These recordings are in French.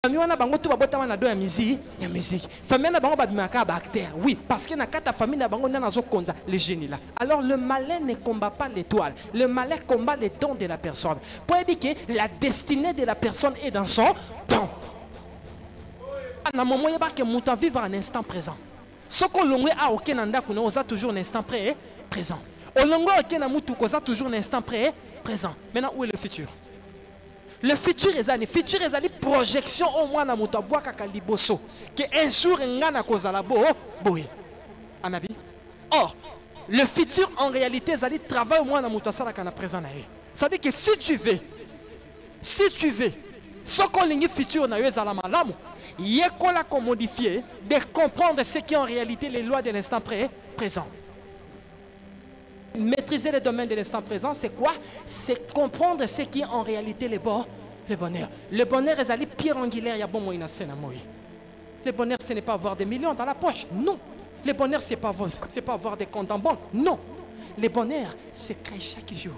famille wana bango tout babota wana do ya musique, famille na bango babimaka ba acteur. Oui, parce que na kata famille na bango na zo konza le génie là. Alors le malin ne combat pas l'étoile, le malin combat les dons de la personne. Pour dire que la destinée de la personne est dans son don. Na moment yeba que muta vivre un instant présent. Ce que l'on a aucun nanda qu'on a toujours un instant présent. Au longo aucun amutu qu'on a toujours un instant présent. Maintenant où est le futur? Le futur est une projection au moins na muta bois kakaliboso que un jour ngana kozala boy. Anabi. Or le futur en réalité c'est un travail au moins na muta sala kana présent na. Ça veut dire que si tu veux ce qu'on lingi futur na yo ezala malamu. Il est qu'on modifier, de comprendre ce qui est en réalité les lois de l'instant présent. Maîtriser le domaine de l'instant présent, c'est quoi? C'est comprendre ce qui est en réalité le bonheur. Le bonheur est allé pierre angulaire, il y a bon moyen à moi. Le bonheur, ce n'est pas avoir des millions dans la poche, non. Le bonheur, ce n'est pas avoir des comptes en banque, non. Le bonheur, c'est créer chaque jour.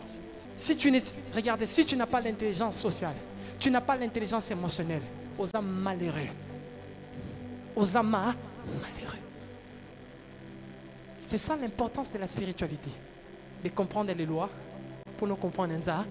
Regardez, si tu n'as pas l'intelligence sociale, tu n'as pas l'intelligence émotionnelle, aux âmes malheureux. Aux âmes malheureux. C'est ça l'importance de la spiritualité. De comprendre les lois pour nous comprendre ça.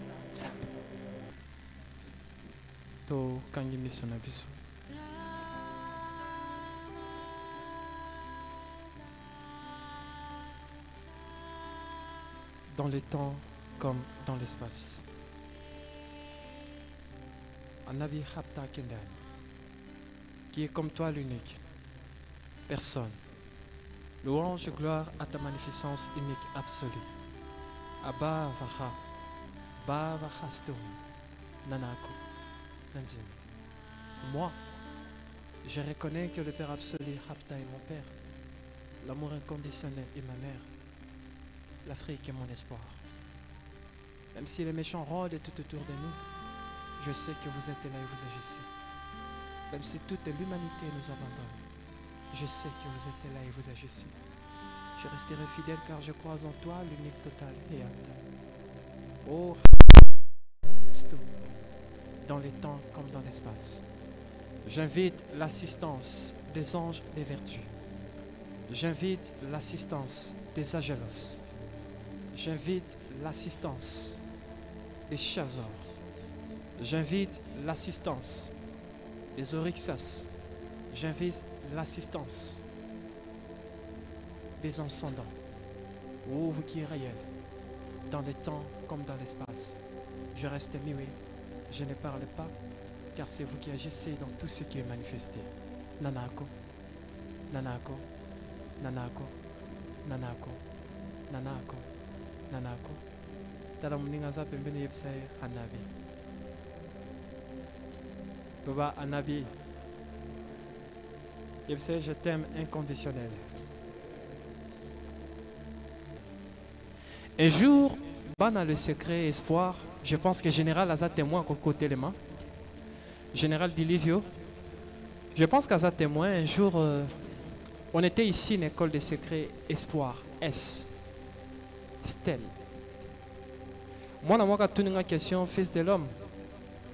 Dans le temps comme dans l'espace. Anabi Hapta Kendan, qui est comme toi l'unique. Personne. Louange, gloire à ta magnificence unique, absolue. Abba Vaha, Bava Hasto, Nanako, Nanzim. Moi, je reconnais que le Père absolu, Hapta, est mon Père. L'amour inconditionnel est ma mère. L'Afrique est mon espoir. Même si les méchants rôdent tout autour de nous, je sais que vous êtes là et vous agissez. Même si toute l'humanité nous abandonne, je sais que vous êtes là et vous agissez. Je resterai fidèle car je crois en toi, l'unique total et acte. Oh, dans les temps comme dans l'espace. J'invite l'assistance des anges des vertus. J'invite l'assistance des Agelos. J'invite l'assistance des Chazors. J'invite l'assistance des Oryxas. J'invite l'assistance des ascendants. Oh, vous qui êtes réel, dans les temps comme dans l'espace. Je reste muet, je ne parle pas, car c'est vous qui agissez dans tout ce qui est manifesté. Nanako, Nanako, Nanako, Nanako, Nanako, Nanako. Taramuningaza pembeni yepsai anabi. Baba anabi. Yepsai, je t'aime inconditionnel. Un jour, dans le secret espoir, je pense que Général Aza témoin côté les mains. Général Dilivio, je pense qu'Aza témoin, un jour, on était ici, une école de secret espoir, S, Stella. Moi, je me une question, fils de l'homme.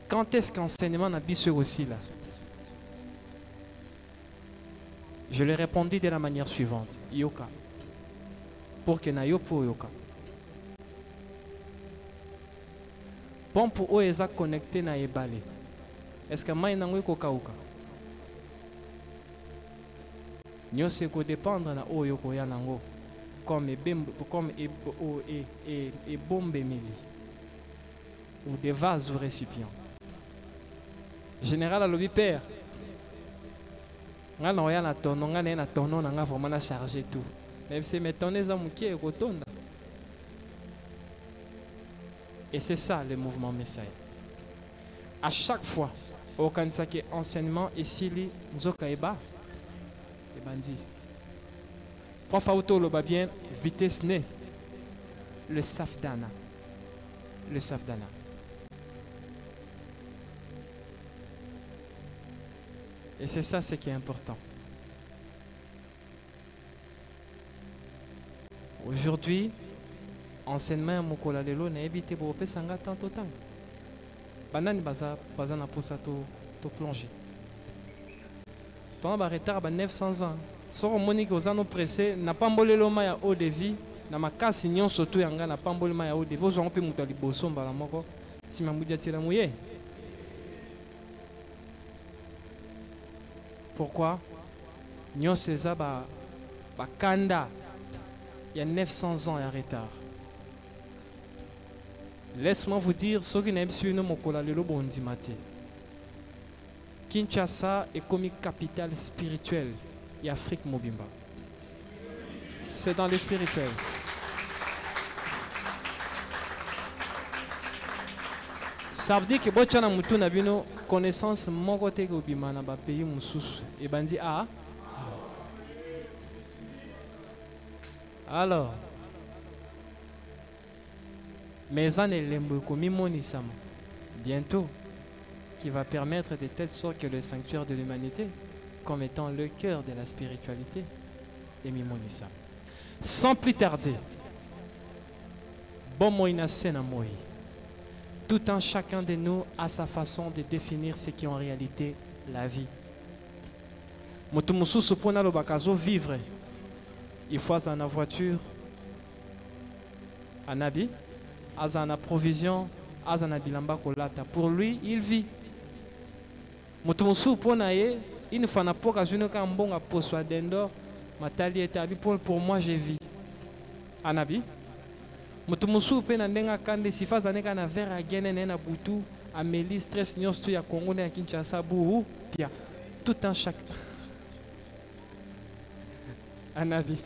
Quand est-ce qu'enseignement n'a pas aussi là? Je lui ai répondu de la manière suivante. Yoka. Pour que na yopo yoka. Bon pour eux, ils sont connectés na ebale. Est-ce que moi n'angwe koka uka? Nous c'est qu'on dépendre na o yoko ya nango comme et bombe mili ou des vases ou récipients. Général alobi père. Nga na ya na tono nga na tono na nga vraiment na charger tout. Même si mettons za mukie kotonda. Et c'est ça le mouvement Messiah. À chaque fois, au Kansaki enseignement ici li nzoka eba les bandits. Prof auto le bien vitesse né le safdana. Le safdana. Et c'est ça ce qui est important. Aujourd'hui, enseignement mokola lelo na ebité bo pesanga tant autant. Banani baza na posa to plonger. on a retard à 900 ans. Si on monique aux anneaux pressés, n'a pas embolé le maïa haut de vie, n'a pas cassé ni surtout yanga n'a pas embolé le maïa haut de vie. Vous en pouvez monter les bossons par la moko. Si ma moudia c'est la mouillée. Pourquoi? Nyon César ba kanda. Il y a 900 ans en retard. Laisse-moi vous dire, ce qui n'est pas sûr, Kinshasa est comme capitale spirituelle et Afrique Mobimba. C'est dans le spirituel. Ça veut dire que si vous avez une connaissance de côté dans le pays, et ben dit ah. Alors, mais en bientôt, qui va permettre de telle sorte que le sanctuaire de l'humanité, comme étant le cœur de la spiritualité, est Mimonissam. Sans plus tarder, bon moïna sena moi. Tout un chacun de nous a sa façon de définir ce qui est en réalité la vie. Motomusu supona lo bakazo vivre. Il faut avoir une voiture, un habit, une provision, un bilamba kolata. Pour lui, il vit. Motomusu pona ye, il faut na poka june ka mbonga poswa dendo, matali etabi pour moi je vis. Un habit. Motomusu pena ndenga kande sifa zaneka na vera gene na butu, ameli stress nyostu ya Congo na Kinshasa buru, pia tout un chaque un avis.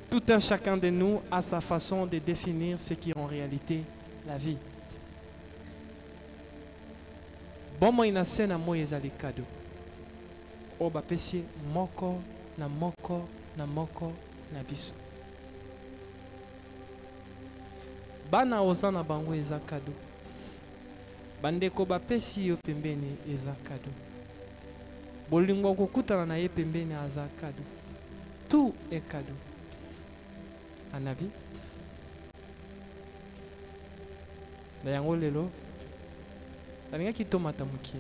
Tout un chacun de nous a sa façon de définir ce qui est en réalité la vie. Bon moi ina sena moi ezali cadeau. O ba pesi moko na moko na moko na biso. Bana osana bango eza cadeau. Bandeko ba pesi yo pembeni eza cadeau. Bolingo kokutana na ye pembeni aza cadeau. Tout est cadeau. Un avis. D'ailleurs, lelo. D'ailleurs, qui tombe à tamuki.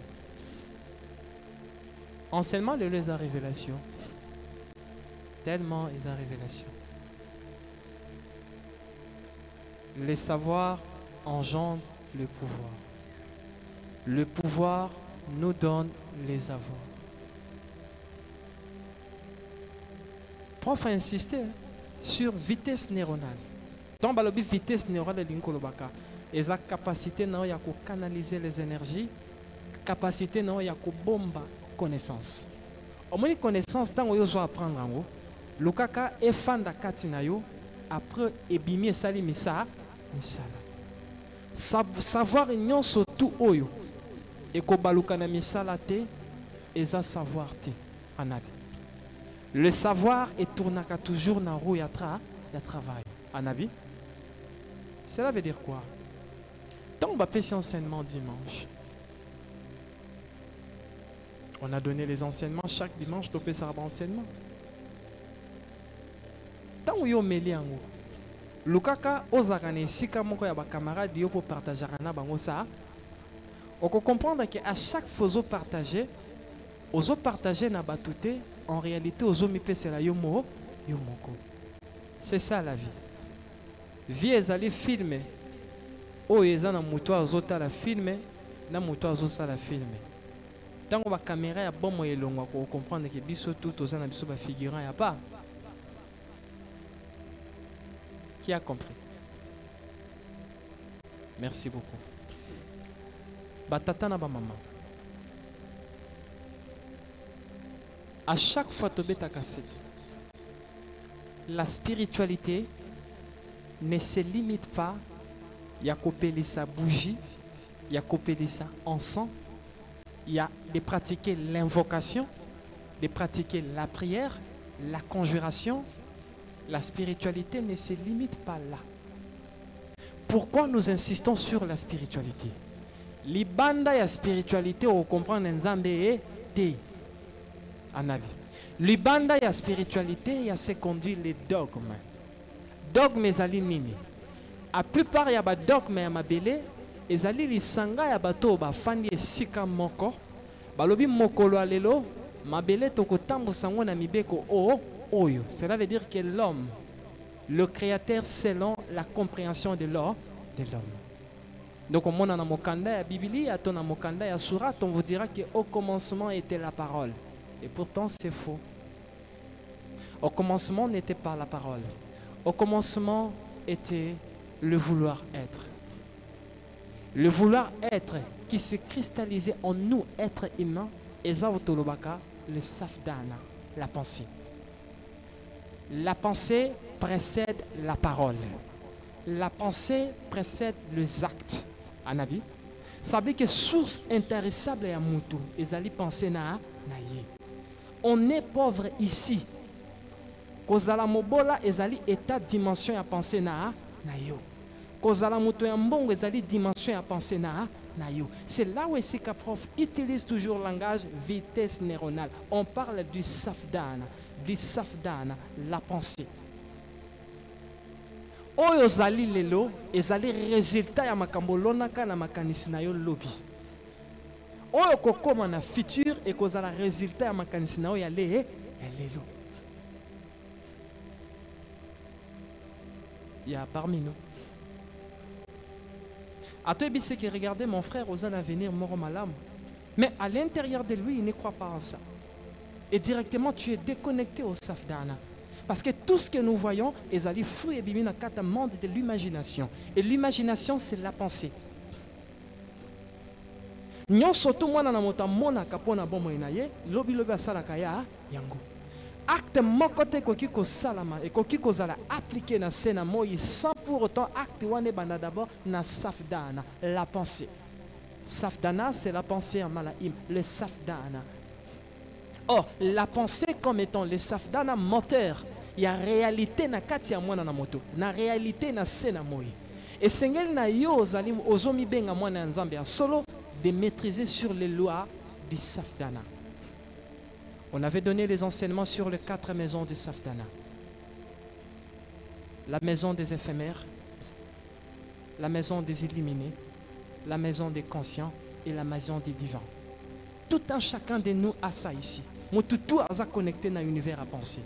Enseignement de les révélation. Tellement ils ont révélation. Le savoir engendre le pouvoir. Le pouvoir nous donne les avoirs. Prof a insisté sur vitesse neuronale. Tant que la vitesse neuronale de l'inkolobaka, et sa capacité de canaliser les énergies, capacité de bomba connaissance. Au moins connaissance, tant que vous apprendre, le kaka est fan de katinayo, après ebimi sali misa, savoir ignon surtout oyo, et ko balukana misala te, et ça savoir te, anabi. Le savoir est tourné toujours dans la roue, il y a travail. Anabi. Cela veut dire quoi? Tant on va passer enseignement dimanche. On a donné les enseignements chaque dimanche, on peut faire enseignement. Tant on y a mêlé en haut. Lukaka ozakane sika moko ya ba camarade yo pour partager na bango ça. On peut comprendre qu'à chaque fois que partager, ozo partager na batouté. En réalité, c'est ça la vie. Vie est allée filmer. Oh, ils ont moutoir aux la filmer, na moutoir aux la filmer. Tant que la caméra est bon, on comprend que biso tout aux na biso ba figurant y a pas. Qui a compris? Merci beaucoup. Batata na ba maman. À chaque fois que tu as la spiritualité ne se limite pas à couper sa bougie, à couper sa encens, il y a de pratiquer l'invocation, de pratiquer la prière, la conjuration. La spiritualité ne se limite pas là. Pourquoi nous insistons sur la spiritualité? Libanda ya spiritualité, on comprend Nzambe et Te. Libanda ya spiritualité, il y a ce qu'on dit les dogmes. Dogmes ezali nini. A plupart ya ba dogmes ya mabele ezali lisanga ya bato ba fandi esika moko. Balobi mokolo alelo mabele tokotambo sango na mibeko o oyo. Cela veut dire que l'homme, le créateur selon la compréhension de l'homme. Donc, au monde dans mokanda ya Bibli, à ton mokanda ya Surat, on vous dira qu'au commencement était la parole. Et pourtant, c'est faux. Au commencement n'était pas la parole. Au commencement était le vouloir être. Le vouloir être qui s'est cristallisé en nous, être humain, et Zaotolobaka, le safdana, la pensée. La pensée précède la parole. La pensée précède les actes. Anabi. Ça veut dire que source intéressable à Moutou, ils allaient penser na ye. On est pauvre ici. Kozala mobola ezali état dimension à penser na yo. Kozala moto ya mbongo ezali dimension à penser na yo. C'est là où Esika Prof utilise toujours le langage vitesse neuronale. On parle du safdana, la pensée. Oyo zali lelo ezali résultat ya makambo lonaka na makanisi na yo lobi. Oyo kokoma na futur et kozala résultat ya makanisi na yo ya lelo. Il y a parmi nous. À toi, c'est que regardez mon frère aux avenir mort malam. Mais à l'intérieur de lui, il ne croit pas en ça. Et directement, tu es déconnecté au safdana. Parce que tout ce que nous voyons est allé fruit et bimina kata monde de l'imagination. Et l'imagination, c'est la pensée. Nyon soto mwana na mota mona kapona bomo inaye, lobi asala kaya yango. Acte mokote koki ko salama et koki ko zala appliqué na sena moyi sans pour autant acte wane banda d'abord na safdana, la pensée. Safdana, c'est la pensée en malaïm, le safdana. Or, la pensée comme étant le safdana moteur, il y a réalité na kati ya mwana na moto, na réalité na sena moyi. Et sengel na yo zalim ozomi benga mwana nzambe solo de maîtriser sur les lois du safdana. On avait donné les enseignements sur les 4 maisons du safdana. La maison des éphémères, la maison des illuminés, la maison des conscients et la maison des divins. Tout un chacun de nous a ça ici. Tout a connecté dans l'univers à penser.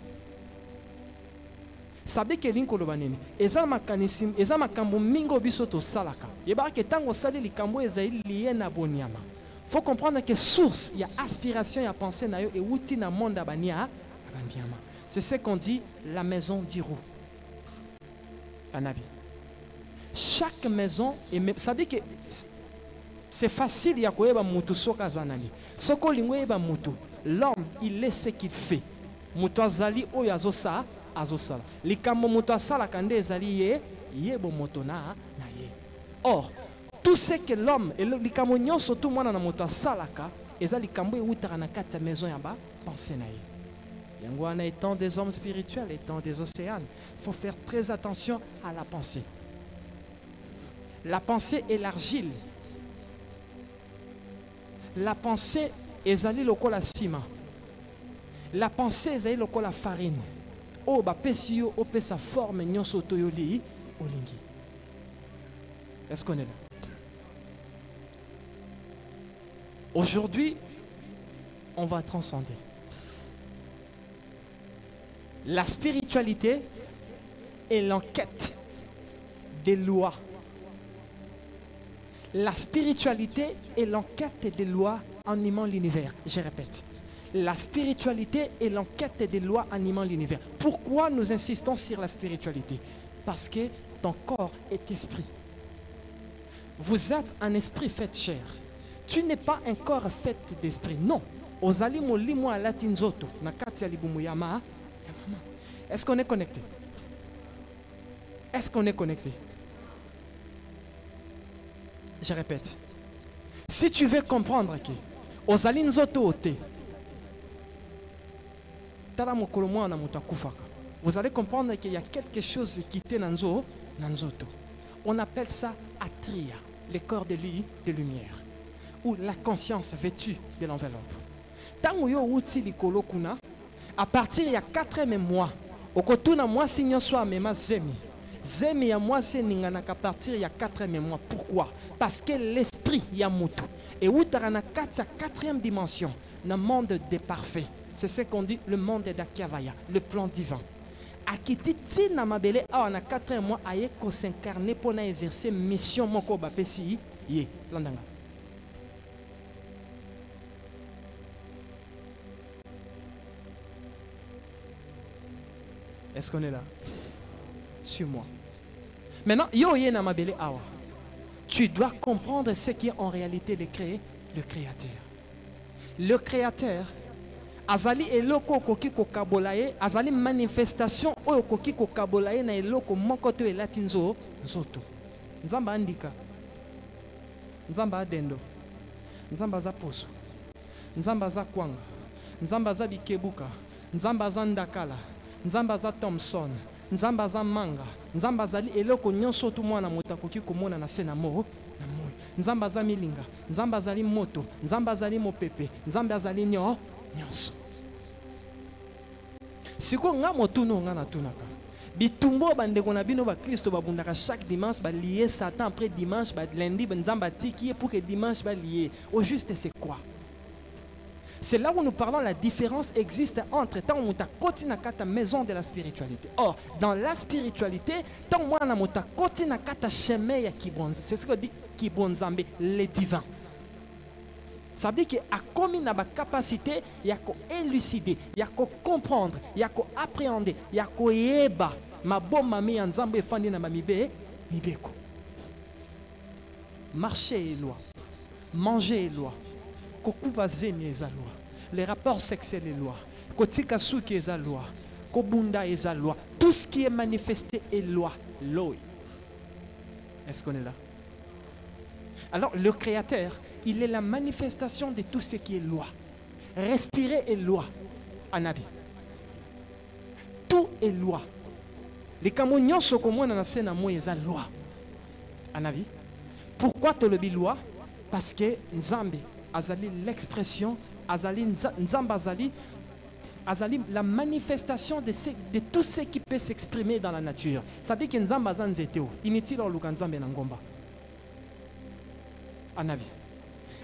Sabe que linko lobaneni eza makanisim eza makambo mingo biso to salaka yeba ke tango sali likambo eza lié na bonyama. Faut comprendre que source il y a aspiration il y a pensée na yo et outil na monde abania abandiama. C'est ce qu'on dit la maison d'Iru. Anabi. Chaque maison et ça dit que c'est facile ya koyeba mutu soka zanani. Soko lingweba mutu l'homme il est ce qu'il fait. Mutu azali oyo azosa azosala likambo moto asala kande ezali ye bo moto na ye. Or tout ce que l'homme et likambo nyonso tout mwana na moto asalaka ezali likambo eutaka na kati ya maison ya ba pensée na ye. Yango wana étant des hommes spirituels, étant des océans, faut faire très attention à la pensée. La pensée est l'argile. La pensée ezali lokola sima. La pensée ezali lokola farine. Oh, bah, pesio, oh, sa forme, nyonso toyoli, olingi. Est-ce qu'on est là? Aujourd'hui, on va transcender. La spiritualité est l'enquête des lois. La spiritualité est l'enquête des lois animant l'univers. Je répète. La spiritualité est l'enquête des lois animant l'univers. Pourquoi nous insistons sur la spiritualité? Parce que ton corps est esprit. Vous êtes un esprit fait chair. Tu n'es pas un corps fait d'esprit. Non. Est-ce qu'on est connecté? Est-ce qu'on est connecté? Je répète. Si tu veux comprendre que Ozali nzoto ote, vous allez comprendre qu'il y a quelque chose qui était dans Nzoto. On appelle ça Atria, le corps de lumière, ou la conscience vêtue de l'enveloppe. À partir il y a 4 mois, au kotuna moi signons soit mema zemi. Zemi ya moi c'est ningana qu'à partir il y a 4e mois. Pourquoi? Parce que l'esprit y a mutu. Et où tarana 4e dimension, le monde des parfaits. C'est ce qu'on dit le monde d'Akiavaya, le plan divin. Akititi na mabele a na 4e mois aye ko s'incarner pour na exercer mission moko ba pesi ye landanga. Est-ce qu'on est là? Suis-moi. Maintenant, yo ye na mabele awa. Tu dois comprendre ce qui est en réalité le créateur. Le créateur, azali eloko koki ko kabolaye, azali manifestation oyo koki ko kabolaye na eloko moko to elatinzo nzoto. Nzamba andika. Nzamba adendo. Nzamba za poso. Nzamba za kwanga. Nzamba za bikebuka. Nzamba za ndakala. Nzamba za Thompson. Nzamba za manga. Nzamba zali eloko nyonso tu mwana motakoki komona na sena mo na moyo. Nzamba za milinga. Nzamba zali moto. Nzamba zali mopepe. Nzamba zali nyonso. Siko nga motuno nga na tunaka. Bitumbo bandeko na bino ba Kristo babundaka chaque dimanche ba lier Satan après dimanche ba lundi nzamba tiki pour que dimanche ba lier. Au juste c'est quoi? C'est là où nous parlons, la différence existe entre tant où tu as kata maison de la spiritualité. Or, dans la spiritualité, tant moi na mota kotina kata chemin ya kibonza. C'est ce que dit kibonzambe, les divins. Ça veut dire qu'il y a comme une capacité, il y a qu'à élucider, il y a qu'à comprendre, il y a qu'à appréhender, il y a qu'à yeba. Ma bonne mamie en Zambé fandi na mamibe, mibeko. Marcher est loi, manger est loi. Kokuba zemi est loi. Les rapports sexuels est loi. Kotika suki est loi. Kobunda est loi. Tout ce qui est manifesté est loi. Loi. Est-ce qu'on est là? Alors, le Créateur, il est la manifestation de tout ce qui est loi. Respirer est loi. Anabi. Tout est loi. Les camognons sont comme moi dans la scène à moi, ils ont loi. Anabi. Pourquoi tu le loi? Parce que Nzambe azali l'expression, azali Nzamba azali la manifestation de tout ce qui peut s'exprimer dans la nature. Ça veut dire que Nzamba zanzeteo, inutile au Nzambe na ngomba. Anabi.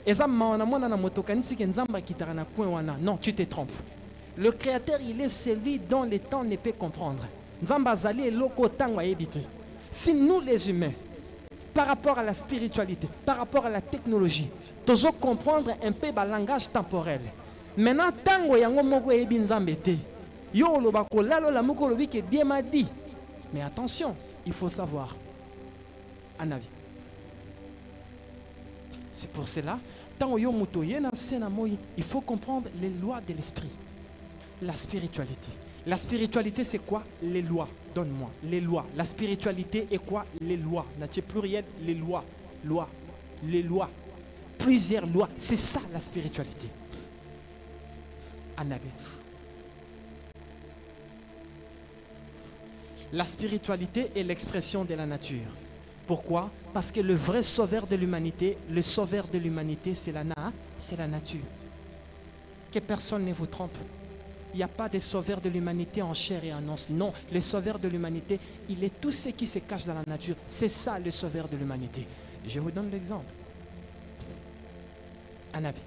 Eza mawana mwana na motokanisi ke Nzamba kitara na coin wana. Non, tu te trompes. Le Créateur, il est celui dont le temps ne peut comprendre. Nzamba azali eloko tango ayebite. Si nous les humains, par rapport à la spiritualité, par rapport à la technologie, nous devons comprendre un peu le langage temporel. Maintenant, tango yango moko ebi Nzambe te. Yo lo bako lalo la moko lobi ke Dieu m'a dit. Mais attention, il faut savoir. Un avis. C'est pour cela, tango yo muto yena sena moyi, il faut comprendre les lois de l'esprit. La spiritualité. La spiritualité, c'est quoi? Les lois. Donne-moi. Les lois. La spiritualité est quoi? Les lois. Nature pluriel, les lois. Lois. Les lois. Plusieurs lois. C'est ça la spiritualité. Anabé. La spiritualité est l'expression de la nature. Pourquoi? Parce que le vrai sauveur de l'humanité, le sauveur de l'humanité, c'est la nature. Que personne ne vous trompe. Il n'y a pas de sauveur de l'humanité en chair et en os. Non, le sauveur de l'humanité, il est tout ce qui se cache dans la nature. C'est ça le sauveur de l'humanité. Je vous donne l'exemple. Anabi.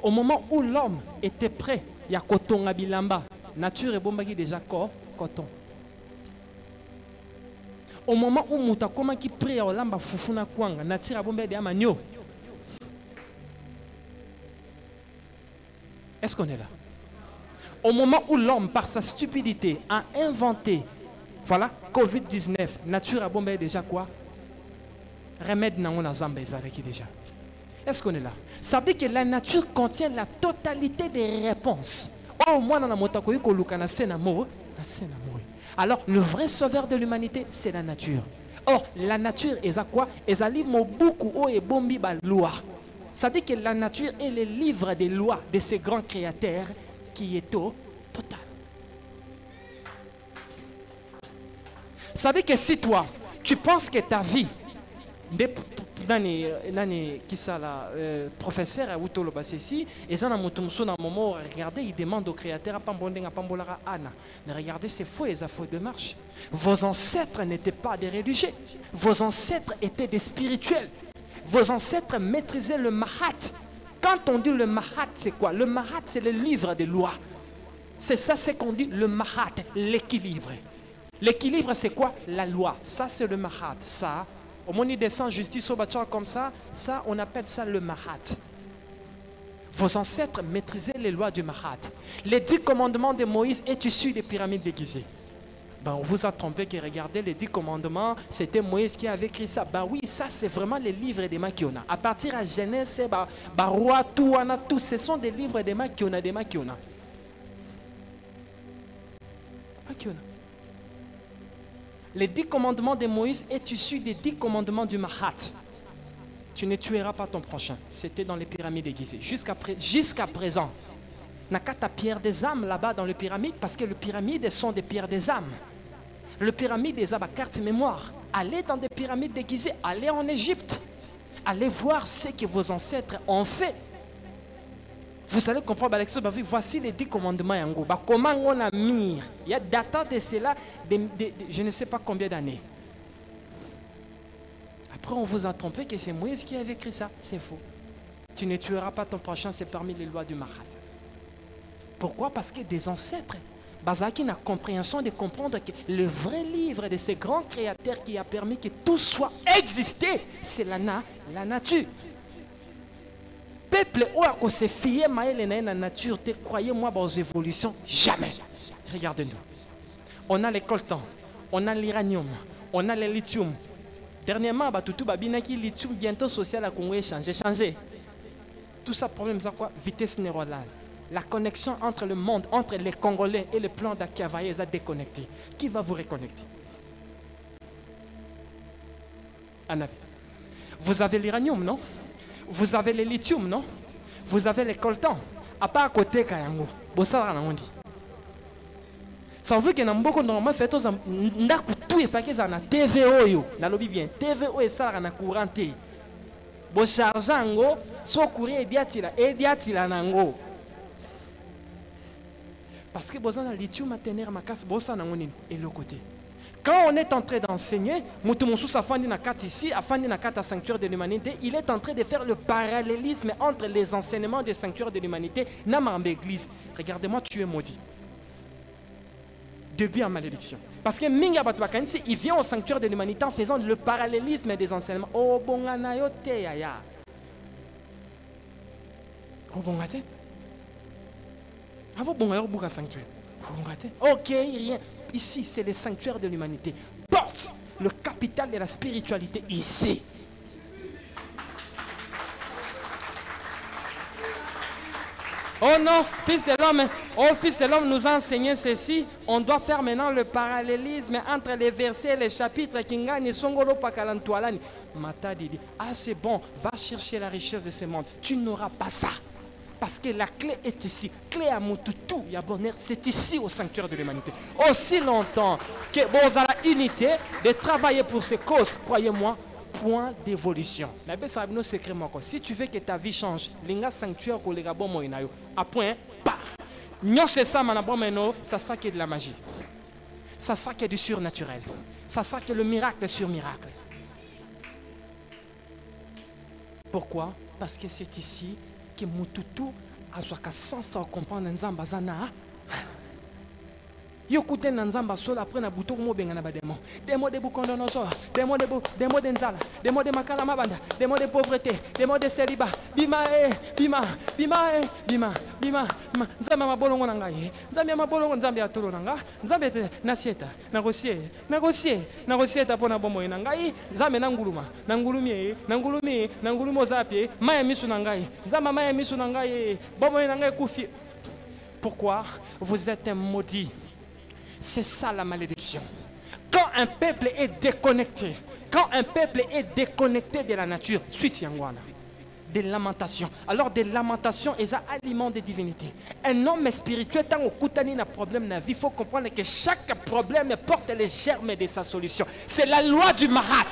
Au moment où l'homme était prêt, il y a coton à bilamba. Nature et bombagi déjà coton. Au moment où Mouta comment qui prie au lamba fufuna kwanga, nature a bombé de amanyo. Est-ce qu'on est là? Au moment où l'homme, par sa stupidité, a inventé, voilà, Covid-19, nature a bombé déjà quoi? Remède n'a on a zambé déjà. Est-ce qu'on est là? Ça veut dire que la nature contient la totalité des réponses. Oh, moi, dans la motakoyi ko lukana sena mo, na sena mo. Alors, le vrai sauveur de l'humanité, c'est la nature. Or, la nature est à quoi? Ezali mobuku o e bombi ba loi. Ça veut dire que la nature est le livre des lois de ces grands créateurs qui est au total. Ça veut dire que si toi, tu penses que ta vie, nani kisala professeur a utolo basesi et ça na mutumso na moment regardez il demande au créateur pambondenga pambolara ana mais regardez c'est faux et ça faux de marche. Vos ancêtres n'étaient pas des religieux, vos ancêtres étaient des spirituels, vos ancêtres maîtrisaient le mahat. Quand on dit le mahat, c'est quoi? Le mahat, c'est le livre des lois. C'est ça, c'est qu'on dit le mahat, l'équilibre. L'équilibre, c'est quoi? La loi. Ça, c'est le mahat. Ça, au moment où il descend justice au bâtiment comme ça, on appelle ça le mahat. Vos ancêtres maîtrisaient les lois du mahat. Les 10 commandements de Moïse est issu des pyramides déguisées. Ben, on vous a trompé que regardez les 10 commandements, c'était Moïse qui avait écrit ça. Ben oui, ça c'est vraiment les livres des Makiona. À partir de Genèse, Roi, tout, ce sont des livres des Makiona, Les 10 commandements de Moïse est issu des 10 commandements du Mahat. Tu ne tueras pas ton prochain. C'était dans les pyramides déguisées. Jusqu'à présent. Nakata pierre des âmes là-bas dans les pyramides parce que les pyramides sont des pierres des âmes. Le pyramide des âmes à carte mémoire. Allez dans des pyramides déguisées, allez en Égypte. Allez voir ce que vos ancêtres ont fait. Vous allez comprendre, voici les 10 commandements. Comment on a mis, il y a datant de cela, je ne sais pas combien d'années. Après, on vous a trompé que c'est Moïse qui avait écrit ça. C'est faux. Tu ne tueras pas ton prochain, c'est parmi les lois du Mahat. Pourquoi? Parce que des ancêtres, Bazaki n'a compréhension de comprendre que le vrai livre de ce grand créateur qui a permis que tout soit existé, c'est la nature. Peuple où se fier la nature, croyez-moi aux évolutions, jamais. Regardez-nous. On a les coltans, on a l'uranium, on a le lithium. Dernièrement, lithium bientôt social à Congo changé. Tout ça problème c'est quoi? Vitesse neuronale. La connexion entre le monde, entre les Congolais et le plan d'Akiavaye est déconnecté. Qui va vous reconnecter? Anabi. Vous avez l'uranium, non? Vous avez le lithium, non? Vous avez les coltans. À part à côté, Kayango. Bossara na ondi. Ça veut que dans beaucoup de normalement fait tous ndaku tout est fait que ça na TVO yo. Na lobi bien. TVO est ça na couranté. Bo chargeango, so courir ediatila nango. Parce que besoin de lithium à tenir ma casse, bossa na ngoni et le côté. Quand on est en train d'enseigner, Moutoumoussou Safandi Nakat ici, Afandi Nakat à Sanctuaire de l'Humanité, il est en train de faire le parallélisme entre les enseignements des Sanctuaires de l'Humanité, Namambe Église. Regardez-moi, tu es maudit. Début en malédiction. Parce que Minga Batouakanisi, il vient au Sanctuaire de l'Humanité en faisant le parallélisme des enseignements. Oh, bonganayote yaya. Oh, bongate. Avant bongayo bouga sanctuaire. Bongate. Ok, rien. Ici, c'est le sanctuaire de l'humanité. Porte le capital de la spiritualité ici. Oh non, fils de l'homme, oh fils de l'homme nous a enseigné ceci. On doit faire maintenant le parallélisme entre les versets et les chapitres. Kingani songolo pakalantualani. Mata dit, ah c'est bon, va chercher la richesse de ce monde. Tu n'auras pas ça. Parce que la clé est ici. Clé à Moutoutou, Yaboner, c'est ici au sanctuaire de l'humanité. Aussi longtemps que vous avez la unité de travailler pour ces causes, croyez-moi, point d'évolution. Si tu veux que ta vie change, l'inga sanctuaire ko lega bon moinayo, à point, bah, c'est ça manabomeno, ça sera que de la magie. Ça sera que du surnaturel. Ça sera que le miracle sur miracle. Pourquoi? Parce que c'est ici que Moutoutou a soit sens à comprendre Nzamba Zana. Yo koute Nzamba sol après na bouton mo benga na bademo. Des mots de bukondonoso, des mots de nzala, des mots de makala mabanda, des mots de pauvreté, des mots de célibat. Bima bima. Nzamba mabolongo na ngai. Nzamba mabolongo nzamba ya tolo na nga. Nzamba nasieta, nagocier tapona bomo na ngai. Nzamba nangulumo zapie, maya misu na ngai. Nzamba maya misu na ngai. Bomo na ngai kufi. Pourquoi vous êtes un maudit? C'est ça la malédiction. Quand un peuple est déconnecté, de la nature, suite Yangwana, des lamentations. Alors des lamentations, et ça alimente des divinités. Un homme spirituel, tant au koutani n'a problème na vie, il faut comprendre que chaque problème porte les germes de sa solution. C'est la loi du Mahat.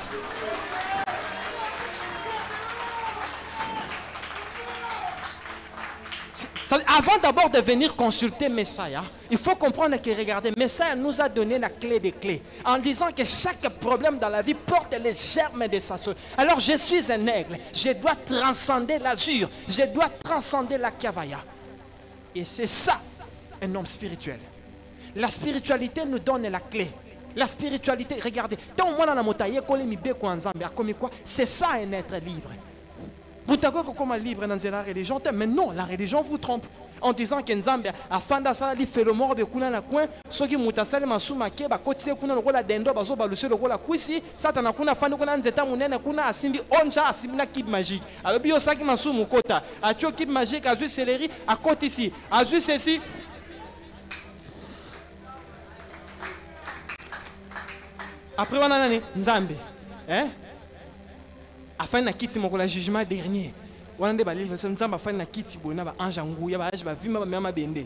Avant d'abord de venir consulter Messiah, il faut comprendre que, regardez, Messiah nous a donné la clé des clés, en disant que chaque problème dans la vie porte les germes de sa soeur. Alors je suis un aigle, je dois transcender l'azur, je dois transcender la kavaya. Et c'est ça, un homme spirituel. La spiritualité nous donne la clé. La spiritualité, regardez, tant moi dans la montagne, c'est ça un être libre. Vous savez comment libre dans la religion, mais non, la religion vous trompe. En disant que Nzambe a fanda sala li felomor be kuna na coin, soki mutasale masuma ke ba kotise kuna lokola dendo bazo balusi lokola kwisi, satana kuna fanda kuna nzeta munene kuna asimbi onja asimbi na kib magique. Alors bio saki masumu kota, atio kib magique azu céleri à côté ici, azu ceci. Après on a nani Nzambe, hein? Afin na kiti mokola jugement dernier. On a des balles, nous avons fait un kit, nous avons un jangou, nous avons vu ma bende.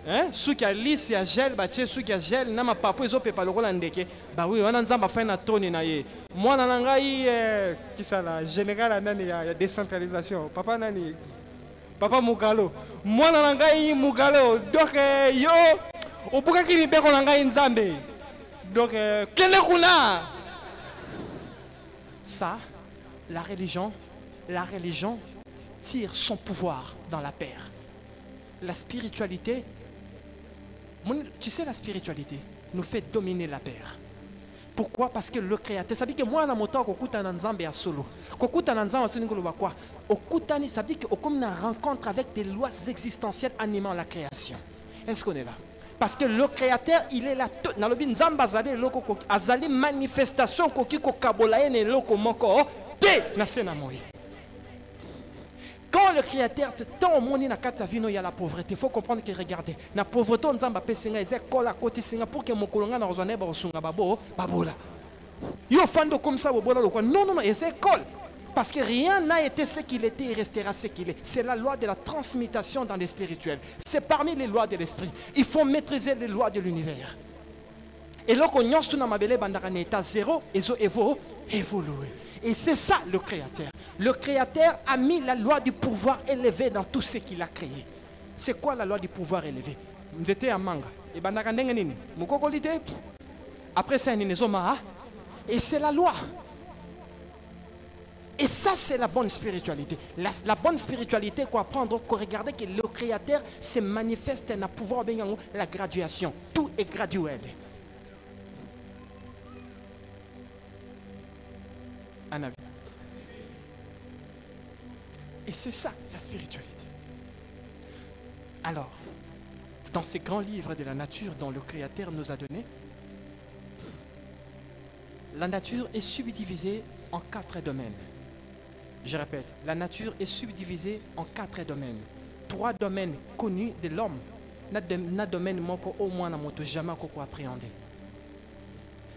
Hein? Ceux qui a lisse, il y a gel, ceux qui a gel, n'a pas pris au pépa le Rolandeke. Bah oui, on a fait un tourne naïe. Moi, on a qui ça la général, il y a décentralisation. Papa nani, papa Mugalo. Moi, on a Mugalo. Donc yo, au bout qui libère on a Nzambe. Donc quel est qu'on ça? La religion tire son pouvoir dans la paire. La spiritualité, tu sais, la spiritualité nous fait dominer la paire. Pourquoi? Parce que le créateur, ça veut dire que moi, dans mon temps, je Nzambe à solo. Ça veut dire qu'on a une rencontre avec des lois existentielles animant la création. Est-ce qu'on est là? Parce que le créateur, il est là. Dans le Nzamba azali manifestation koki ko kabolaye ne loko moko. Quand le créateur te tend au monde na kata vino il y a la pauvreté. Il faut comprendre que regardez, na pauvreté on zamba pesinga ezeko la côté singa pour que mokolonga na rozone ba osunga babo babola. Yo fando comme ça bobola lo quoi. Non, ezekol. Parce que rien n'a été ce qu'il était et restera ce qu'il est. C'est la loi de la transmutation dans les spirituels. C'est parmi les lois de l'esprit. Il faut maîtriser les lois de l'univers. Et là, quand on a mabele bandara état zéro, évoluer. Et c'est ça le créateur. Le créateur a mis la loi du pouvoir élevé dans tout ce qu'il a créé. C'est quoi la loi du pouvoir élevé? Nous étions à manga. Et bandara ndengenini. Mukokolite. Après ça, et c'est la loi. Et ça, c'est la bonne spiritualité. La bonne spiritualité, quoi apprendre, qu'on regarde que le créateur se manifeste dans le pouvoir, la graduation. Tout est graduel. Et c'est ça, la spiritualité. Alors, dans ces grands livres de la nature dont le créateur nous a donné, la nature est subdivisée en 4 domaines. Je répète, la nature est subdivisée en 4 domaines. 3 domaines connus de l'homme. Na domaine moko au moins na moto jamais qu'on peut appréhender.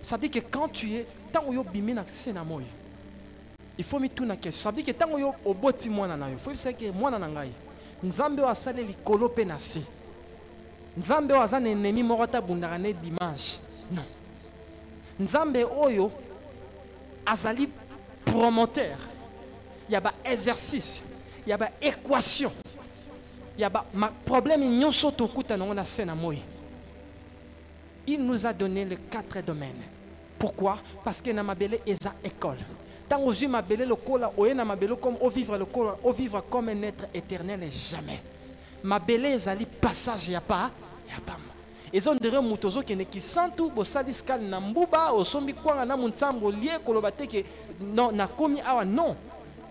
Ça veut dire que quand tu es, tant que tu es il faut mettre tout na question. Ça veut dire que tant que tu es au boti mwana na yo, il faut savoir que mwana na ngai. Nzambe wa sale likolo pe na se. Nzambe wa zane ennemi moko ta bundaka ne dimanche. Non. Nzambe oyo azali promoteur. Il y a des exercices, il y a des équations, il y a des problèmes. Il nous a donné les 4 domaines. Pourquoi? Parce que nous avons une école. Tant que nous avons vivre comme un être éternel et jamais. Ma belle est un passage, il n'y a pas. Ils ont des gens qui sentent tout, non.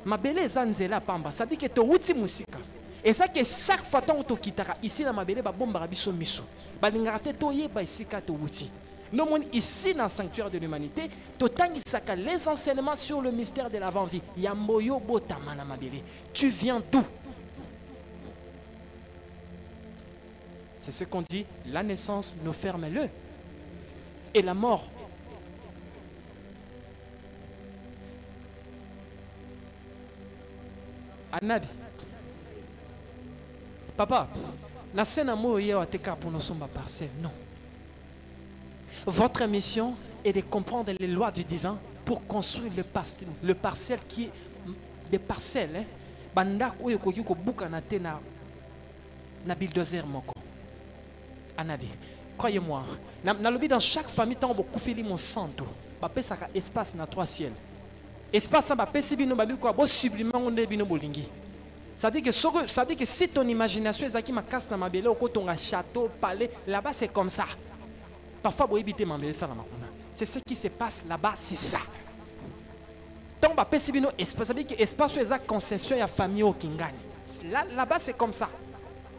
Ma belle zanzela pamba, ça dit que tu wuti musika. Et ça que chaque fois que tu quittes ici la ma belle ba bomba rabiso miso. Ba lingate to ye ba isika to wuti. Non mon ici dans le sanctuaire de l'humanité, to tangi saka les enseignements sur le mystère de l'avant-vie. Yamboyo botamana ma belle. Tu viens d'où? C'est ce qu'on dit, la naissance nous ferme-le. Et la mort. Anabi. Papa, la scène à moi hier pour nous sommes parcelle. Non. Votre mission est de comprendre les lois du divin pour construire le parcelle qui est des parcelles. Hein? bandako oyo koki ko buka na te na bulldozer moko. Anabi, croyez-moi, na lobi dans chaque famille tant beaucoup fili mon santo. Ba pesa ka espace na trois ciels. Espace na ba pesi bino ba bi ko bo sublimer onde bino bolingi. Ça dit que si ton imagination est ma casse dans ma belle au côté un château, palais, là-bas c'est comme ça. Parfois vous évitez ma belle ça là maintenant. C'est ce qui se passe là-bas, c'est ça. Tant ba pesi bino espace, ça dit que espace est exact concession ya famille au kingani. Là-bas c'est comme ça.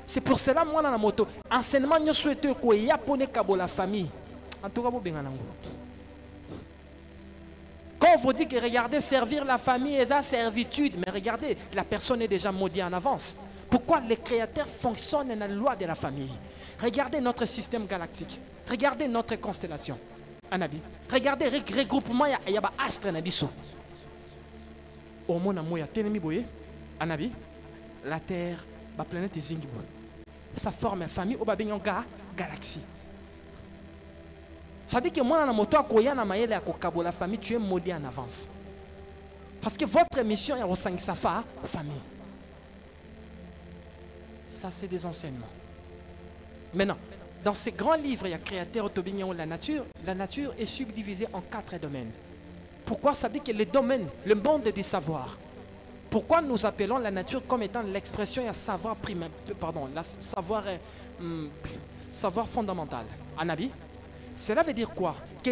C'est pour cela moi dans la moto, enseignement nous souhaitons que yaponais kabo la famille. En tout cas vous benga nango. Quand on vous dit que regardez, servir la famille est la servitude, mais regardez, la personne est déjà maudite en avance. Pourquoi les créateurs fonctionnent dans la loi de la famille? Regardez notre système galactique. Regardez notre constellation. Anabi. Regardez le regroupement, il y a un astre dans biso. Au monde amour, il y a tenemi boye. Anabi. La Terre, la planète Zingibo. Ça forme une famille au babignon galaxie. Ça dit que moi, dans la moto, la famille, tu es maudit en avance. Parce que votre mission est au sein de sa famille. Ça, c'est des enseignements. Maintenant, dans ces grands livres, il y a Créateur, Autobignon, la nature est subdivisée en 4 domaines. Pourquoi? Ça dit que les domaines, le monde du savoir. Pourquoi nous appelons la nature comme étant l'expression et savoir primaire, pardon, savoir fondamental. Anabi? Cela veut dire quoi? Que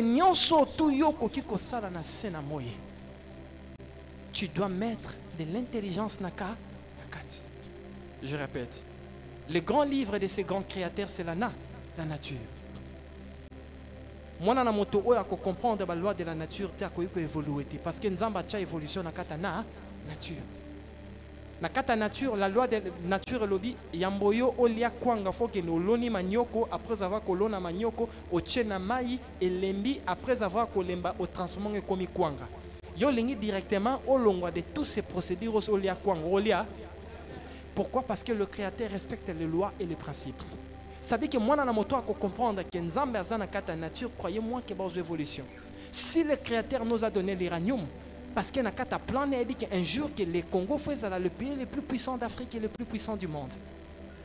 tu dois mettre de l'intelligence naka. Je répète. Le grand livre de ces grands créateurs, c'est la nature. Moi, dans la moto, je peux comprendre la loi de la nature, tu peux évoluer. Parce que nous avons une évolution dans la nature. Nakata nature, la loi de la nature lobby, yamboyo olia kwanga foke no loni manioko après avoir kolona manioko o chena mai et lembi après avoir kolemba au transformant komi kwanga. Yo lingi directement au long de tous ces procédures olia kwanga olia. Pourquoi? Parce que le créateur respecte les lois et les principes. Ça veut dire que moi dans la moto à comprendre que nzambe azana kata nature, croyez-moi que base évolution. Si le créateur nous a donné l'uranium, parce qu'il y a un plan qui dit qu'un jour que les Congo sera le pays le plus puissant d'Afrique et le plus puissant du monde.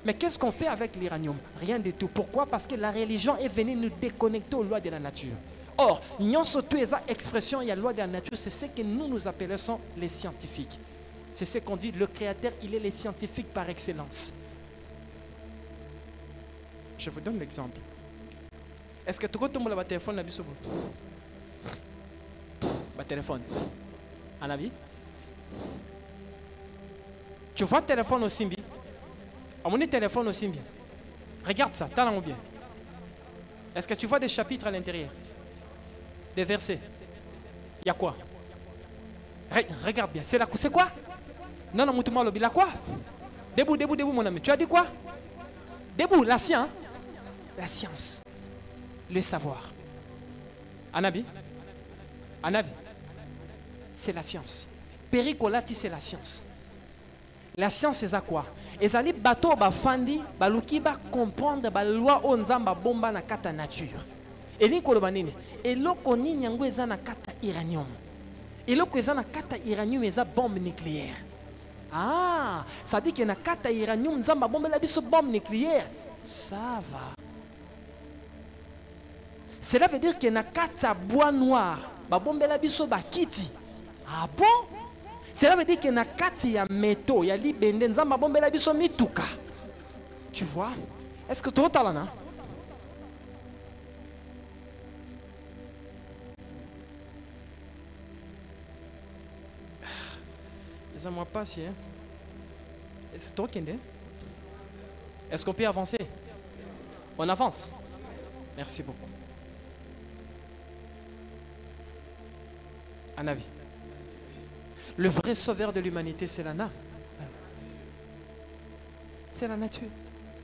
Mais qu'est-ce qu'on fait avec l'uranium? Rien du tout. Pourquoi? Parce que la religion est venue nous déconnecter aux lois de la nature. Or, nous surtout expression, il y a la loi de la nature, c'est ce que nous appelons les scientifiques. C'est ce qu'on dit, le créateur, il est le scientifique par excellence. Je vous donne l'exemple. Est-ce que tu as le téléphone là? Le téléphone. En avis? Tu vois le téléphone au Simbi? À mon téléphone au Simbi. Regarde ça, t'as bien. Est-ce que tu vois des chapitres à l'intérieur? Des versets? Il y a quoi? Regarde bien. C'est quoi? Non, non, Moutouma Lobi, la quoi? Debout, mon ami. Tu as dit quoi? Debout, la science. La science. Le savoir. Anabi? Anabi? C'est la science. Pericolati, c'est la science. La science, c'est à quoi? Et ça dit, bateau, bafandi, baluki, ba comprendre, ba loi, onzamba, bomba, na kata nature. Et ni kolobanine. Et loko ni nyango, eza na kata uranium. Et loko eza na kata uranium, eza bombe nucléaire. Ah, ça dit que na kata uranium, nzamba, bombe, la biso bombe nucléaire. Ça va. Cela veut dire que na kata bois noir, ba bombe, la biso, ba kiti. Ah bon? Cela veut dire que na kati ya métaux, ya libende nzamba bombe la biso mituka. Tu vois? Est-ce que tu as talent? Laissez-moi passer. Est-ce que tu as? Est-ce qu'on peut avancer? On avance. Merci beaucoup. Un avis. Le vrai sauveur de l'humanité, c'est la nature. C'est la nature.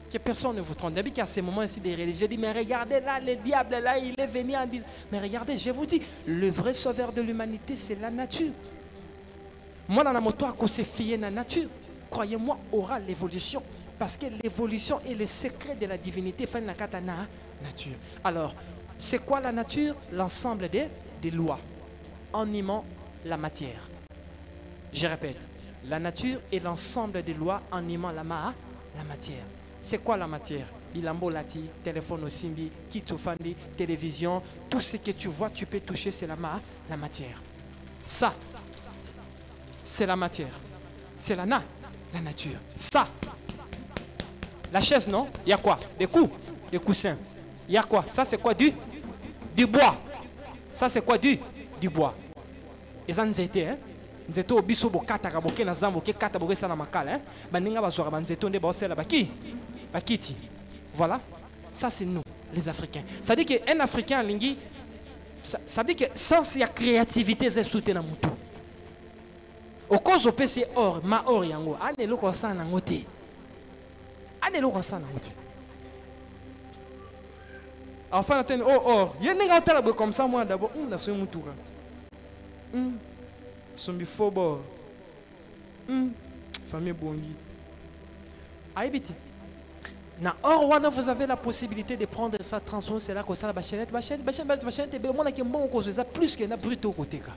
Que personne ne vous trompe. D'habitude, à ces moments-ci, des religieux disent, mais regardez là, le diable là, il est venu en disant, mais regardez, je vous dis, le vrai sauveur de l'humanité, c'est la nature. Moi, dans la moto, à se fier à la nature, croyez-moi, aura l'évolution. Parce que l'évolution est le secret de la divinité, fait la katana nature. Alors, c'est quoi la nature? L'ensemble des lois, animant la matière. Je répète, La nature est l'ensemble des lois animant la matière. C'est quoi la matière? Bilambo lati, téléphone au simbi, kitsufandi, télévision, tout ce que tu vois, tu peux toucher, c'est la matière. Ça, c'est la matière. C'est la nature. Ça, la chaise, non? Il y a quoi? Des coussins. Il y a quoi? Ça, c'est quoi? Du bois. Ça, c'est quoi? Du bois. Et ça, nous était, hein? Nous étions au biso, bokata, boké, na zambo, kata, boké, ça, na makala, hein? Baninga, basoura, banzeto, nde, baosela, bakiti. Voilà. Ça, c'est nous, les Africains. Ça veut dire qu'un Africain, lingui, ça veut dire que sans la créativité, c'est soutenu dans mon tout. Au cause au PC or, ma or yango, ane lo kosa na ngote. Ane lo kosa na ngote. Enfin, attends, oh or, y'a n'est pas comme ça moi d'abord, na soy mon tour. Sombi fobo. Famille bongi. Aïbiti. Na or wana vous avez la possibilité de prendre ça, transformer cela comme ça la bachenette, et bien moi qui bon cause ça plus que na brut au côté ka.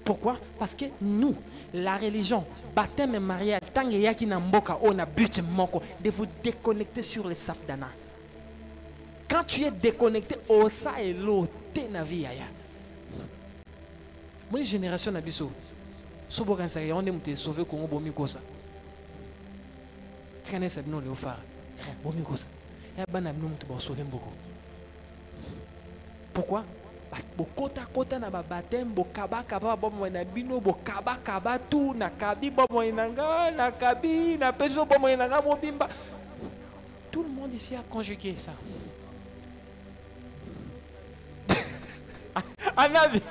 Pourquoi? Parce que nous, la religion, baptême et mariage, tant qu'il y a qui n'a mboka, on a but moko de vous déconnecter sur les safdana. Quand tu es déconnecté, au ça et l'eau, t'es na vie aya. Moi génération na biso, sobo kan sa on est sauvé Congo bomi kosa. Tu connais ça non le phare. Bomi kosa. Ya bana nous te sauver beaucoup. Pourquoi? Bokota na babatem bokaba bomo na bino bokaba tout na kabi bomo inanga na kabi na peso bomo inanga mobimba. Tout le monde ici a conjugué ça. Anabi.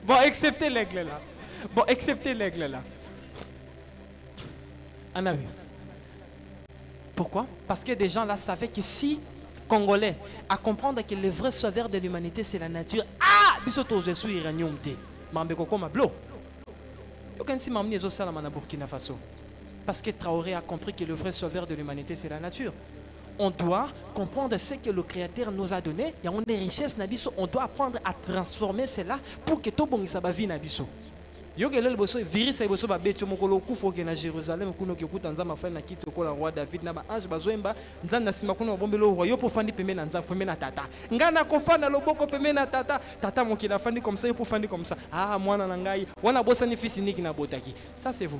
Bon, acceptez l'aigle là. Anabi. Pourquoi? Parce que des gens là savaient que si Congolais à comprendre que le vrai sauveur de l'humanité c'est la nature. Ah, bisoto je suis iranium te. Mambe koko mablo. Yo kan si mamni zo sala na Burkina Faso. Parce que Traoré a compris que le vrai sauveur de l'humanité c'est la nature. On doit comprendre ce que le Créateur nous a donné. Il y a des richesses nabiso. On doit apprendre à transformer cela pour que tout bon ça va vie nabiso. Yo que le bosso virus et bosso ba beto mokolo kufo ke na Jérusalem kuno ke kutanza mafana na kitso ko la roi David na ba ange bazoemba nzanda sima kuno bombelo roi yo pour fandi pemé na nza pemé na tata ngana ko fana loboko pemé na tata moki la fandi comme ça yo pour fandi comme ça ah mwana na ngai wana bossa ni fils niki na botaki ça c'est vous.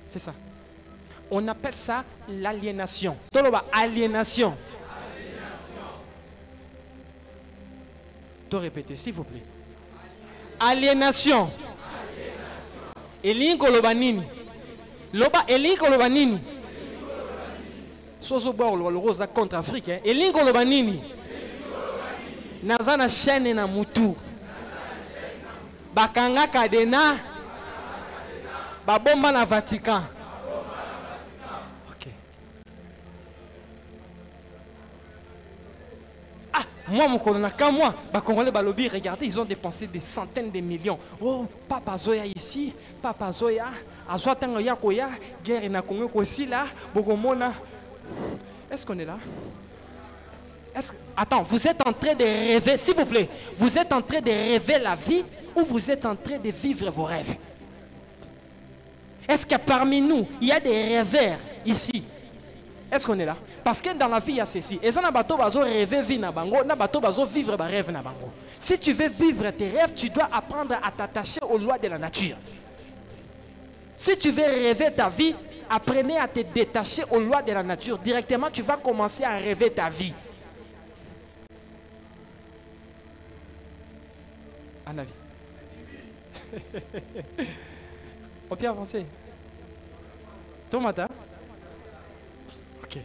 C'est ça. On appelle ça l'aliénation. Toloba aliénation. To répéter s'il vous plaît. Aliénation. Elinko loba nini? Loba elinko loba nini? Soso ba lo rosa contre Afrique hein. Elinko loba nini? Nazana chaîne na mutu. Bakanga kadena. Babomba na Vatican. Ok. Ah, moi, mon colonel, quand moi, bah, Congolais, bah, lobby, regardez, ils ont dépensé des centaines de millions. Oh, Papa Zoya ici, Papa Zoya, Azwatango Yakoya, guerre na Congo aussi là, Bogomona. Est-ce qu'on est là? Attends, vous êtes en train de rêver, s'il vous plaît, vous êtes en train de rêver la vie ou vous êtes en train de vivre vos rêves? Est-ce que parmi nous, il y a des rêveurs ici? Est-ce qu'on est là? Parce que dans la vie, il y a ceci. Et ça, na bato bazo rêver vie na bango, na bato bazo vivre ba rêve na bango. Si tu veux vivre tes rêves, tu dois apprendre à t'attacher aux lois de la nature. Si tu veux rêver ta vie, apprenez à te détacher aux lois de la nature. Directement, tu vas commencer à rêver ta vie. Un avis. On peut avancer. Tout matin. Ok.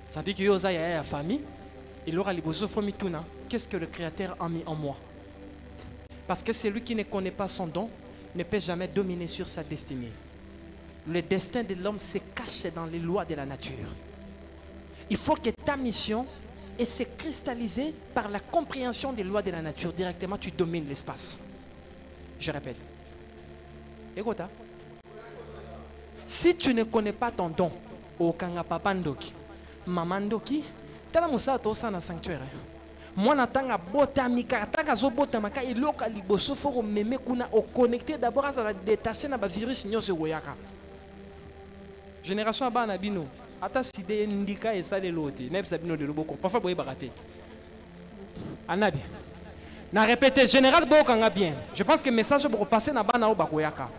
Ça dit que Yosa y a la famille. Il aura les besoins de tout. Qu'est-ce que le Créateur a mis en moi? Parce que celui qui ne connaît pas son don ne peut jamais dominer sur sa destinée. Le destin de l'homme se cache dans les lois de la nature. Il faut que ta mission se cristallise par la compréhension des lois de la nature. Directement, tu domines l'espace. Je répète. Écoute, si tu ne connais pas ton don, au kanga papa ndoki, maman ndoki, tala musa to sana sanctuaire. Moi n'attends à botamika, attends à zobotamaka, il loka liboso faut meme kuna au connecter d'abord à la détacher na ba virus nyo se woyaka. Génération aba na bino, ata side ndika et ça de l'autre, n'eb sabino de loboko, parfois boye baraté. Anabi. Na répété général bokanga bien. Je pense que message pour passer na bana o bakoyaka.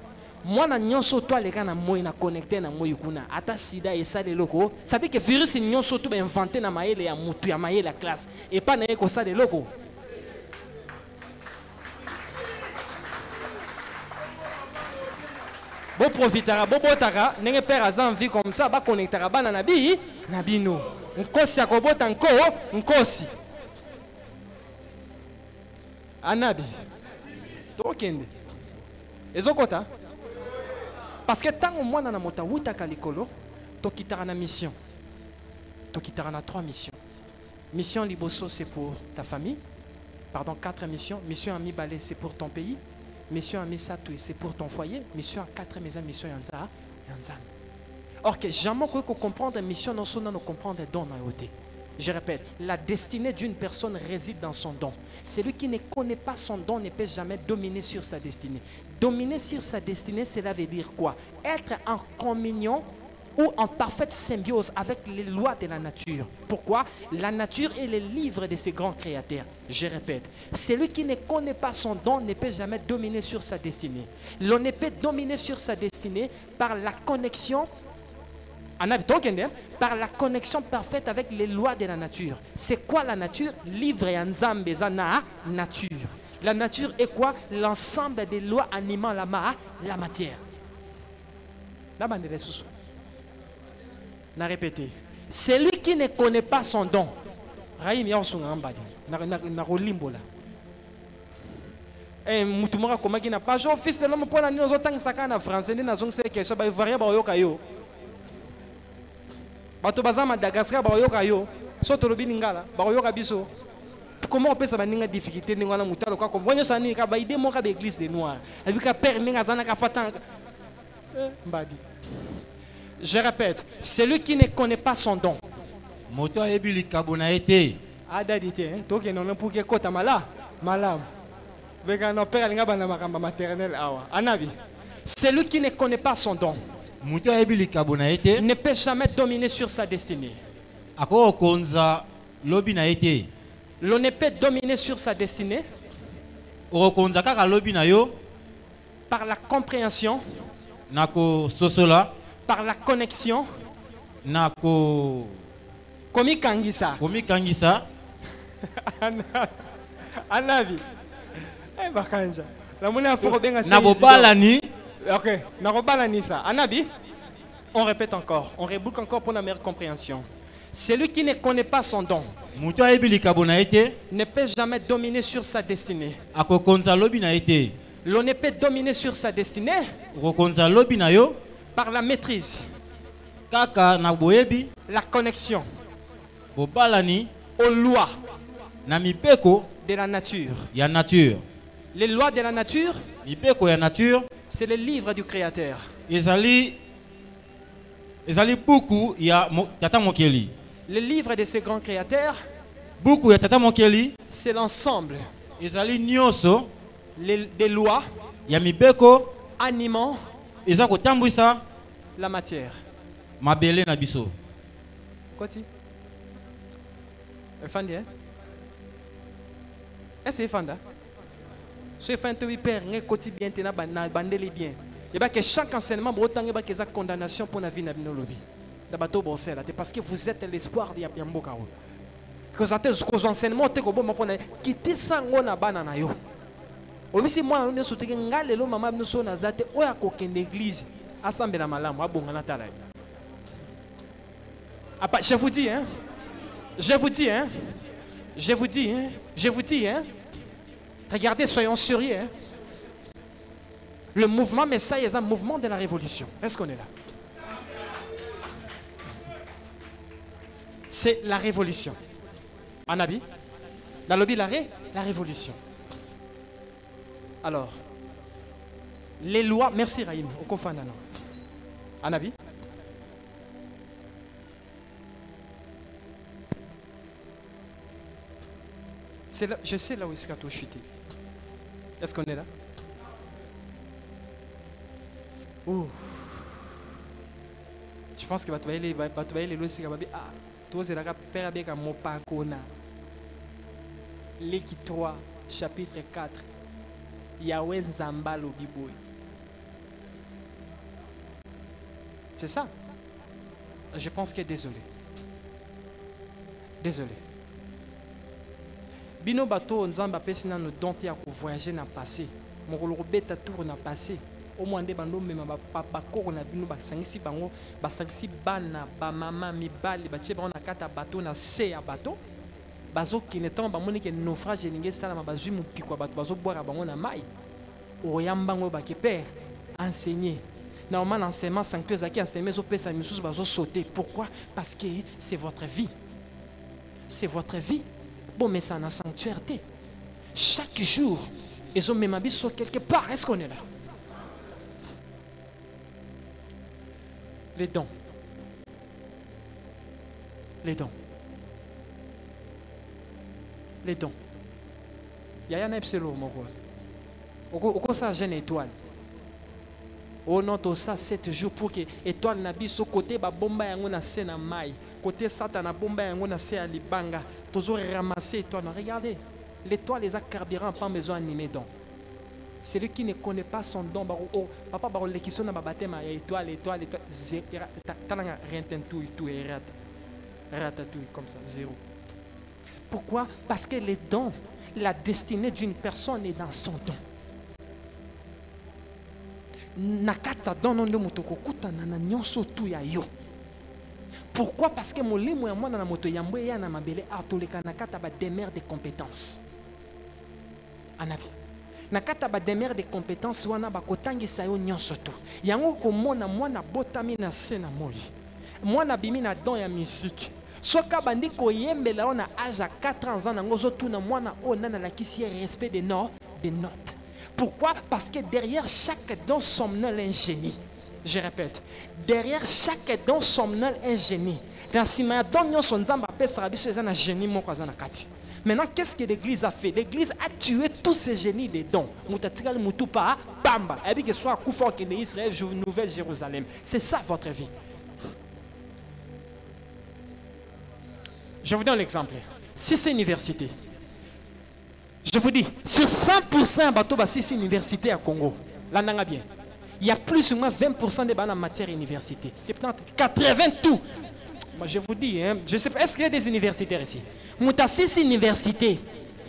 Moi na nyonso toi les gars na moi na connecté na moi kuna ata sida et ça de loko. Ça veut dire que virus nyonso tout inventé na maele ya mutu ya maele la classe et pas na eko ça de loko. Bon profitera bon botara nenge père azan vie comme ça ba connectera bana na bi na bino. Nkosi akobota nko nkosi. Anabi. Tokende. Ezokota. Parce que tant au moins dans la mota wuta kalikolo, to kitara na mission. To kitara na 3 missions. Mission liboso c'est pour ta famille. Pardon, 4 missions. Mission ami balé c'est pour ton pays. Mission ami satui c'est pour ton foyer. Mission 4 maisons mission yanza yanza. Or que jamais qu'on comprendre mission non seulement nous comprendre don na yote. Je répète, la destinée d'une personne réside dans son don. Celui qui ne connaît pas son don ne peut jamais dominer sur sa destinée. Dominer sur sa destinée, cela veut dire quoi? Être en communion ou en parfaite symbiose avec les lois de la nature. Pourquoi? La nature est le livre de ses grands créateurs. Je répète, celui qui ne connaît pas son don ne peut jamais dominer sur sa destinée. L'on ne peut dominer sur sa destinée par la connexion par la connexion parfaite avec les lois de la nature. C'est quoi la nature? Livre et nzambe zana nature. La nature est quoi? L'ensemble des lois animant la matière. Na répété. Celui qui ne connaît pas son don. Raïm yaosungambadi. Na rolimbola. Eh mutumara komaki na pas fils de l'homme pour la nous autant saka na français na zong c'est que ça va varier ba yoka yo. Bato baza Madagascar ba yoka yo soto lobi lingala ba yoka biso. Comment on peut savoir une difficulté ni wana mutalo kwa kombonya sani ka ba ide mo ka l'église des noirs et puis ka père ninga zana ka fatan mbadi. Je répète, celui qui ne connaît pas son don. Moto ebili kabona été. Adadité hein to ke non pour que kota mala malam. Vega no père linga bana makamba maternelle awa. Anabi. Celui qui ne connaît pas son don ne peut jamais dominer sur sa destinée. L'on ne peut dominer sur sa destinée par la compréhension, par la connexion, Komi Kangisa. Anavi. Eh bakanja. La monnaie a fort bien Nabobalani. Ok, Anabi, on répète encore, on reboucle encore pour la meilleure compréhension. Celui qui ne connaît pas son don ne peut jamais dominer sur sa destinée. L'on ne peut dominer sur sa destinée par la maîtrise, la connexion aux lois de la nature. Les lois de la nature, c'est le livre du Créateur. Le livre de ces grands créateurs, c'est l'ensemble des lois animant la matière. Quoi tu? Est-ce que Fanda? Ce fait oui père ne quotidien tena bandeli bien. Et que chaque enseignement brotant et que condamnation pour la vie na bino lobi. Dabato bosela parce que vous êtes l'espoir de Yamboka. Que ça te cause enseignement te ko bon pona quitter sango na bana na yo. Obisi moi on est soutenu ngale lo mama no so na zate oya ko kende église assemble na malamu abonga na tala. Je vous dis hein. Je vous dis hein. Je vous dis hein. Je vous dis hein. Regardez, soyons sérieux. Hein? Le mouvement Messiah est un mouvement de la révolution. Est-ce qu'on est là? C'est la révolution. Anabi? Dans le lobby, la révolution. Alors, les lois... Merci Raïm. Au confondant. Anabi? Je sais là où est-ce qu'il a tout chuté. Est-ce qu'on est là? Oh. Je pense que tu vas aller les lois, ah, toi c'est la père avec un mot pas qu'on a. L'équi 3, chapitre 4. Yahweh Nzamba Lobiboy. C'est ça. Je pense que désolé. Désolé. Bino bato Nzamba pesina no donte ya ko voyager na passé. Mokolo beta tour na passé. Au moins de bando mema ba ko na bino ba sangisi bango, ba sangisi bana, ba mama mibali ba che ba na kata bato na se ya bato. Bazo qui ne tombe ba moni ke naufrage ninge sala ma bazui mu pikwa bato bazo boire bango na mai. Oyambango ba ke père enseigner. Normalement, l'enseignement sanctuaire qui enseigne aux personnes qui vont sauter. Pourquoi? Parce que c'est votre vie. C'est votre vie. Bon, mais ça a sanctuarité. Chaque jour, ils ont même habité sur quelque part. Est-ce qu'on est là? Les dons. Les dons. Les dons. Il y a un epsilon, mon rôle. Au quoi ça gêne étoile? Oh non, tout ça 7 jours pour que étoile nabi so côté ba bomba yango na se na mai côté satan na bomba yango na se à libanga toujours ramasser étoile. Regardez, l'étoile les a carburant pas besoin d'animer donc. Celui qui ne connaît pas son don oh papa ba le qui sont na baptême étoile talanga rien tout rata tout comme ça zéro. Pourquoi? Parce que les dons, la destinée d'une personne est dans son don. Nakata dono ndo motoko kutana na nyonso tu ya yo. Pourquoi? Parce que molimo ya mwana na moto ya mbwe ya na mabele atoleka nakata ba demeure de compétences. Anabi. Nakata ba demeure de compétences wana ba kotangisa yo nyonso tu. Yango komona mwana botami na se na moi. Mwana bimi na don ya musique. Soka bandi ko yembela ona âge à 4 ans nango zo tu na mwana ona na la kisi respect des notes. Pourquoi? Parce que derrière chaque don somnole un génie. Je répète, derrière chaque don somnole un génie. Dans ce génie. Maintenant, qu'est-ce que l'Église a fait? L'Église a tué tous ces génies des dons. Nouvelle Jérusalem. C'est ça votre vie. Je vous donne l'exemple. Si c'est une université, je vous dis, sur 100% bateau bassi c'est université à Congo. Là, bien. Il y a plus ou moins 20% de en matière université. 70, 80 tout. Moi, je vous dis, hein, je sais pas, est-ce qu'il y a des universitaires ici? Moutassi c'est université.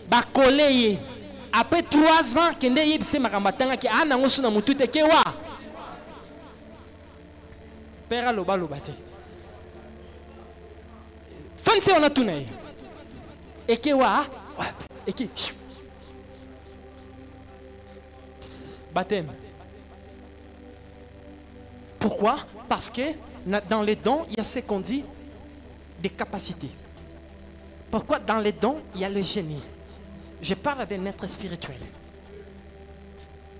Ba collège. Après 3 ans, kende yebise maramatanga ki ana ngosu na mutute kewa. Pera loba lobate. Fanse on a tout naï. Et kewa, et qui baptême. Pourquoi? Parce que dans les dons, il y a ce qu'on dit des capacités. Pourquoi? Dans les dons, il y a le génie. Je parle d'un être spirituel.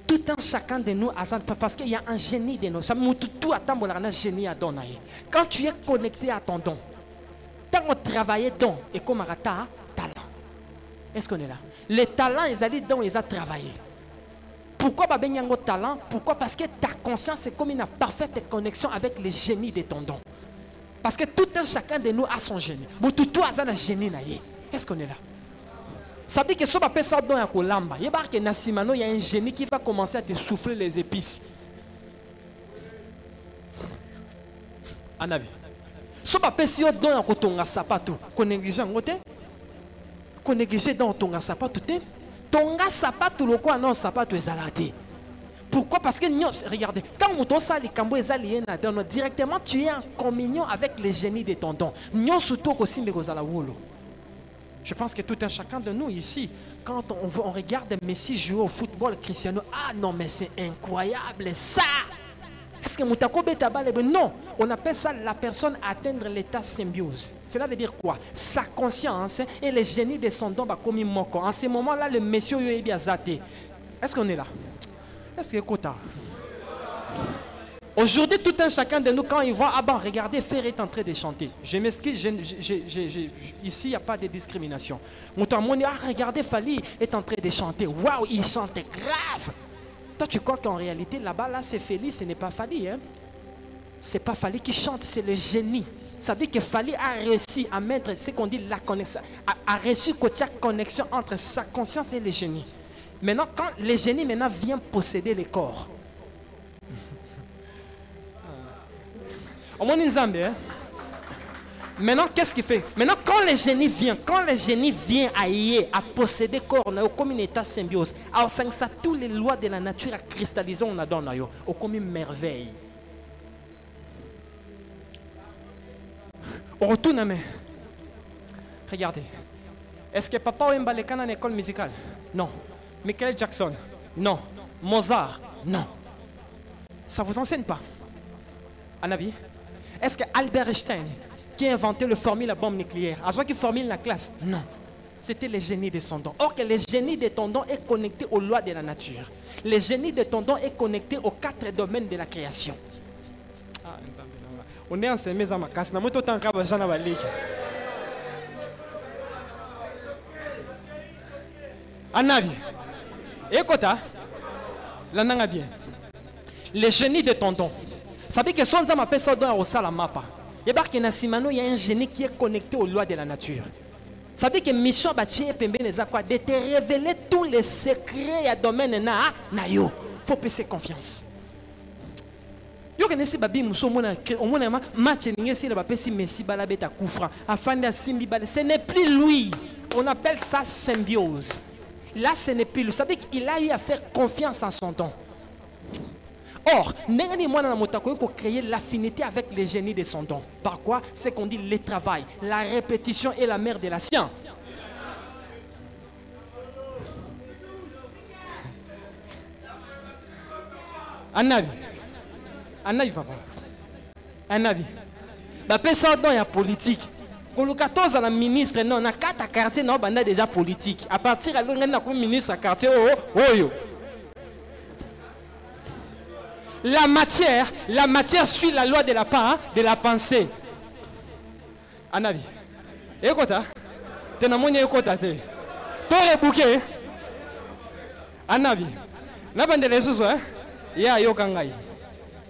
Tout un chacun de nous, parce qu'il y a un génie de nous. Tout attend un génie à donner. Quand tu es connecté à ton don, tant on travaille don et comme un talent. Est-ce qu'on est là? Les talents, ils allaient don, ils ont travaillé. Pourquoi Babenyango talent? Pourquoi? Parce que ta conscience est comme une parfaite connexion avec le génie de ton don. Parce que tout un chacun de nous a son génie. Tout a un génie. Est-ce qu'on est là? Ça veut dire que si on appelle ça don à Kolamba, il y a un génie qui va commencer à te souffler les épices. Anabi. Si on appelle ça don à Kotonga Sapato, qu'on néglige en côté, qu'on néglige dans Tonga Sapato, Tonga sapato le quoi non sapato ezalate. Pourquoi? Parce que regardez, quand on sali kambo ezali na directement tu es en communion avec les génies de ton don. Nyon surtout ko simbe ko zala wolo. Je pense que tout un chacun de nous ici, quand on regarde Messi jouer au football Cristiano, ah non mais c'est incroyable ça. Est-ce que Moutako Betabale? Non, on appelle ça la personne atteindre l'état symbiose. Cela veut dire quoi? Sa conscience et les génies de son don va comme moko. En ce moment-là, le monsieur est bien zaté. Est-ce qu'on est là? Est-ce que Kota? Aujourd'hui, tout un chacun de nous, quand il voit, ah ben, regardez, Frère est en train de chanter. Je m'excuse, ici, il n'y a pas de discrimination. Ah, regardez, Fali est en train de chanter. Waouh, il chante grave. Toi, tu crois qu'en réalité, là-bas, là, c'est Fali, ce n'est pas Fali. Hein? Ce n'est pas Fali qui chante, c'est le génie. Ça veut dire que Fali a réussi à mettre ce qu'on dit la connexion, a reçu la connexion entre sa conscience et le génie. Maintenant, quand le génie vient posséder les corps, maintenant, qu'est-ce qu'il fait? Maintenant, quand le génie vient à posséder le corps, comme une état symbiose, alors ça, toutes les lois de la nature à cristalliser, on a dans comme une merveille. On retourne à main. Regardez. Est-ce que papa Wemba les cannes en école musicale? Non. Michael Jackson? Non. Mozart? Non. Ça ne vous enseigne pas? Anabi? Est-ce que Albert Einstein, qui a inventé le formule la bombe nucléaire, a joué qui formule la classe? Non. C'était le génie de son don. Or que le génie de ton don est connecté aux lois de la nature. Le génie de ton don est connecté aux 4 domaines de la création. On est en ces maisons à ma casse. Nous sommes en train de faire des choses. Anabi. Écoute, la nanga bien. Le génie de ton don. Ça veut dire que si on appelle ça don au salamapa, il y a un génie qui est connecté aux lois de la nature. Ça veut dire que mission bâtie de te révéler tous les secrets et domaines na yo. Faut passer confiance. Yo connaissez babi muso mona match n'ingé la bapesi Messi balabeta koufra afin de simbi bal. Ce n'est plus lui. On appelle ça symbiose. Là, ce n'est plus lui. Ça veut dire qu'il a eu à faire confiance en son don. Or, il faut créer l'affinité avec les génies de son don. Par quoi? C'est qu'on dit le travail, la répétition est la mère de la science. Anabi. Anabi, papa. Anabi. Bah, ça dans la politique. Quand le 14 à la ministre, non, na 4 quartiers, non, banda déjà politique. À partir de là, on a ministre à quartier, oh. La matière suit la loi de la pensée. Anabi. Écoute, tu n'as pas écouté. Tu as bouquet. Anabi. La bande de sous, hein? Ya yokangai.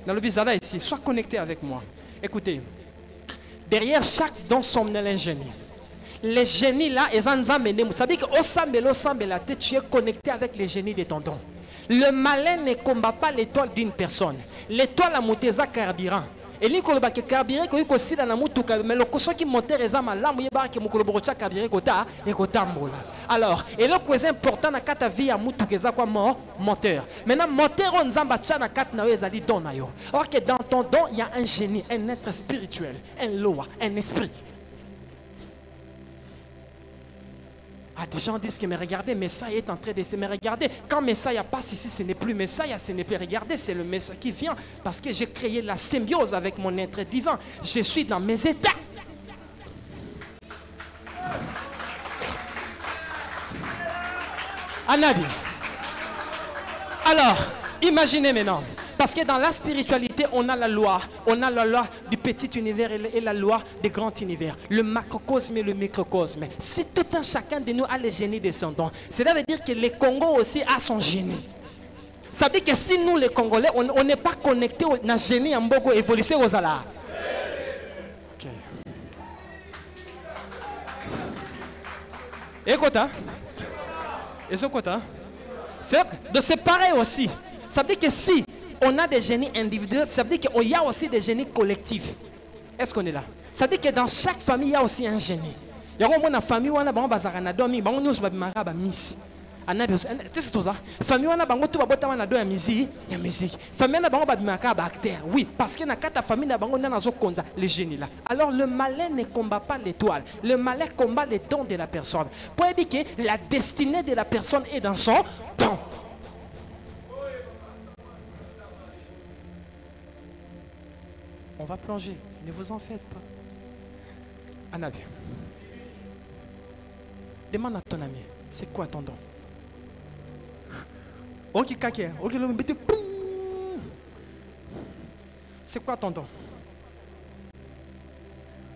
Dans le bizarre ici, sois connecté avec moi. Écoutez, derrière chaque don somnel un génie. Les génies là, ils ont amené. Ça veut dire qu'au sambe la tête, tu es connecté avec les génies de ton don. Le malin ne combat pas l'étoile d'une personne. L'étoile a monté ça carburant. Et lui, il a carburé, il a aussi dans la moutouka. Mais le coso qui monte les âmes, là, il y a un carburé et alors, et le plus important dans ta vie, c'est quoi moteur. Maintenant, moteur, on a un don. Or que dans ton don, il y a un génie, un être spirituel, un loi, un esprit. Ah, des gens disent que mais regardez, Messiah est en train de se me regarder. Quand Messiah passe ici, ce n'est plus Messiah, ce n'est plus regardez, c'est le Messiah qui vient. Parce que j'ai créé la symbiose avec mon être divin. Je suis dans mes états. Anabi. Alors, imaginez maintenant. Parce que dans la spiritualité, on a la loi du petit univers et la loi du grand univers. Le macrocosme et le microcosme. Si tout un chacun de nous a le génie de son don, cela veut dire que le Congo aussi a son génie. Ça veut dire que si nous, les Congolais, on n'est pas connectés au génie en Bogo évolué aux alas. Ok. Écoute, c'est pareil aussi. Ça veut dire que si on a des génies individuels, ça veut dire qu'il y a aussi des génies collectifs. Est-ce qu'on est là? Ça veut dire que dans chaque famille, il y a aussi un génie. Il y a une famille où on a un miss. C'est tout ça. Famille où on a un musique. Famille où on a un acteur. Oui, parce que dans la famille, on a le génie là. Alors le malin ne combat pas l'étoile. Le malin combat les dons de la personne. Pour dire que la destinée de la personne est dans son don. On va plonger, ne vous en faites pas. Anabi, demande à ton ami, c'est quoi ton don? Ok, kake, ok, le mbete, C'est quoi ton don?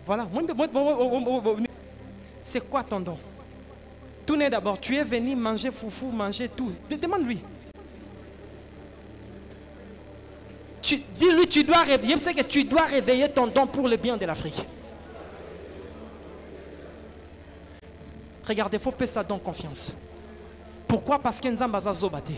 Voilà. C'est quoi ton don? Tournez d'abord. Tu es venu manger foufou, manger tout. Demande-lui. Dis-lui, tu dois réveiller. Je sais que tu dois réveiller ton don pour le bien de l'Afrique. Regardez, il faut payer ça dans confiance. Pourquoi? Parce que nous avons besoin de zobate.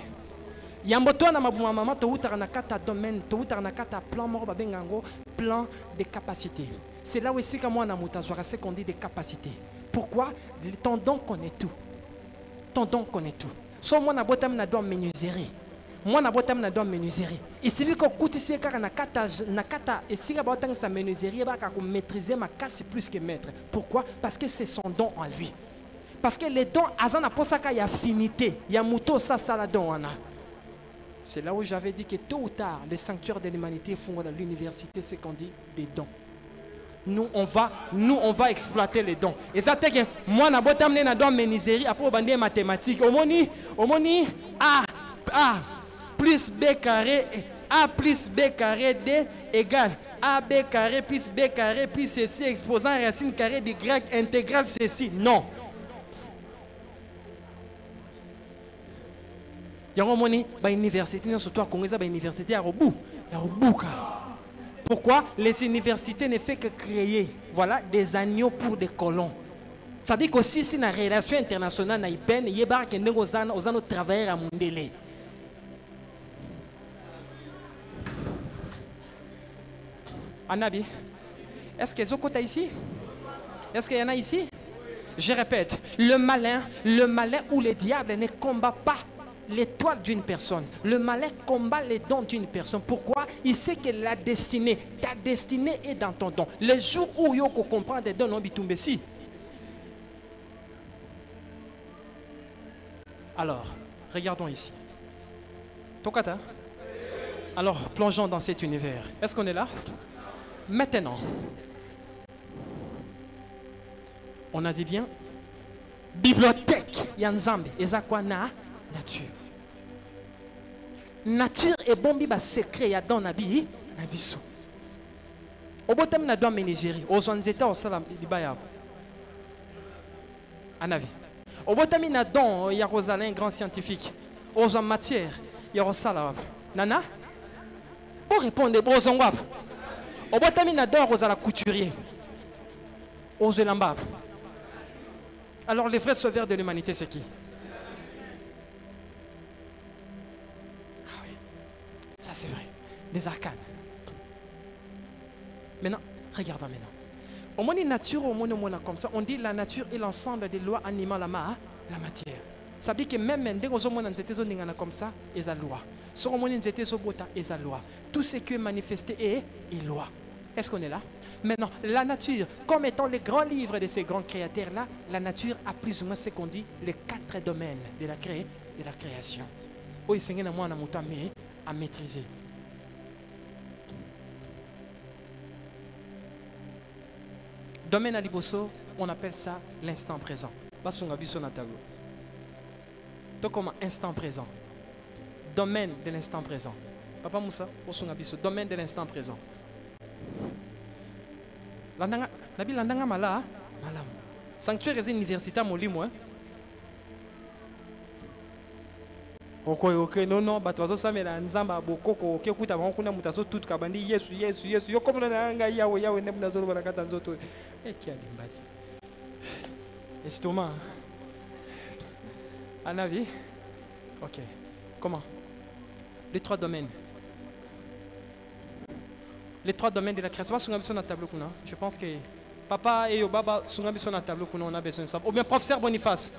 Yamboto na mabuma mama to utara na kata domaine, to utara na kata plan moro babengango plan de capacité. C'est là où ici que moi na mutazwara c'est qu'on dit des capacités. Pourquoi? Ton don connaît tout. Ton don connaît tout. So moi na botam na don menuiserie. Moi na botam na don menuiserie. Et c'est lui qu'on coûte ici car na kata et si la botam sa menuiserie ba ka maîtriser ma casse plus que maître. Pourquoi? Parce que c'est son don en lui. Parce que les dons azana posaka y affinité, y a muto ça la don ana. C'est là où j'avais dit que tôt ou tard, le sanctuaire de l'humanité font dans l'université, c'est qu'on dit des dons. Nous, on va exploiter les dons. Et ça, c'est que moi, je vais amener dans menuiserie, après, on va dire mathématiques. Au moni, A plus B carré, A plus B carré, D égale AB carré plus B carré plus ceci, exposant racine carré de grec intégrale ceci. Non. Pourquoi? Les universités ne font que créer des agneaux pour des colons. Ça veut dire qu'aussi si la relation internationale n'a pas il y a des gens qui travaillent à Mundele. Anabi, est-ce qu'il y a des côtés ici? Est-ce qu'il y en a ici? Je répète, le malin ou le diable ne combat pas l'étoile d'une personne. Le malin combat les dons d'une personne. Pourquoi? Il sait que ta destinée est dans ton don. Le jour où il comprend des dons, on bitumbe si. Alors, regardons ici. Tokata. Alors, plongeons dans cet univers. Est-ce qu'on est là? Maintenant, on a dit bien, bibliothèque, Yanzambe, Ezakwana, nature. Nature est bon, biba secret, ya dans nabi, nabiso. Au botam na don ménigérie, aux onzeta au salam dibaya. Anavi. Au botam na don, ya Rosalin, grand scientifique. Aux en matière, ya Rosalam. Nana? Pour répondre, aux en wap. Au botam na don, Rosala couturier. Aux elambab. Alors les vrais sauveurs de l'humanité, c'est qui? Ah oui, ça c'est vrai. Les arcanes. Maintenant, regardons maintenant. Au moins, nature, au moins, comme ça, on dit la nature est l'ensemble des lois animales la matière. Ça veut dire que même dès qu'on a comme ça, il y a la loi. Si on a une loi. Tout ce qui est manifesté est loi. Est-ce qu'on est là? Maintenant, la nature, comme étant les grands livres de ces grands créateurs-là, la nature a plus ou moins ce qu'on dit, les 4 domaines de la création. Oui, c'est un moyen à maîtriser. Domaine à Liboso, on appelle ça l'instant présent. Donc, comme instant présent. Domaine de l'instant présent. Papa Moussa, domaine de l'instant présent. Landanga mala malam. Sanctuaire est université molimo. Ok, non, batozo samela nzamba bokoko ok kuta bakuna mutaso tout kabandi Yesu yo comme na nga yawe ne mnazoro barakata nzoto. Qui a limbali. Estomac. Anavi. OK. Comment? Les 3 domaines. Les 3 domaines de la création. Je pense que papa et baba sont sur la table. On a besoin de ça. Ou bien professeur Boniface,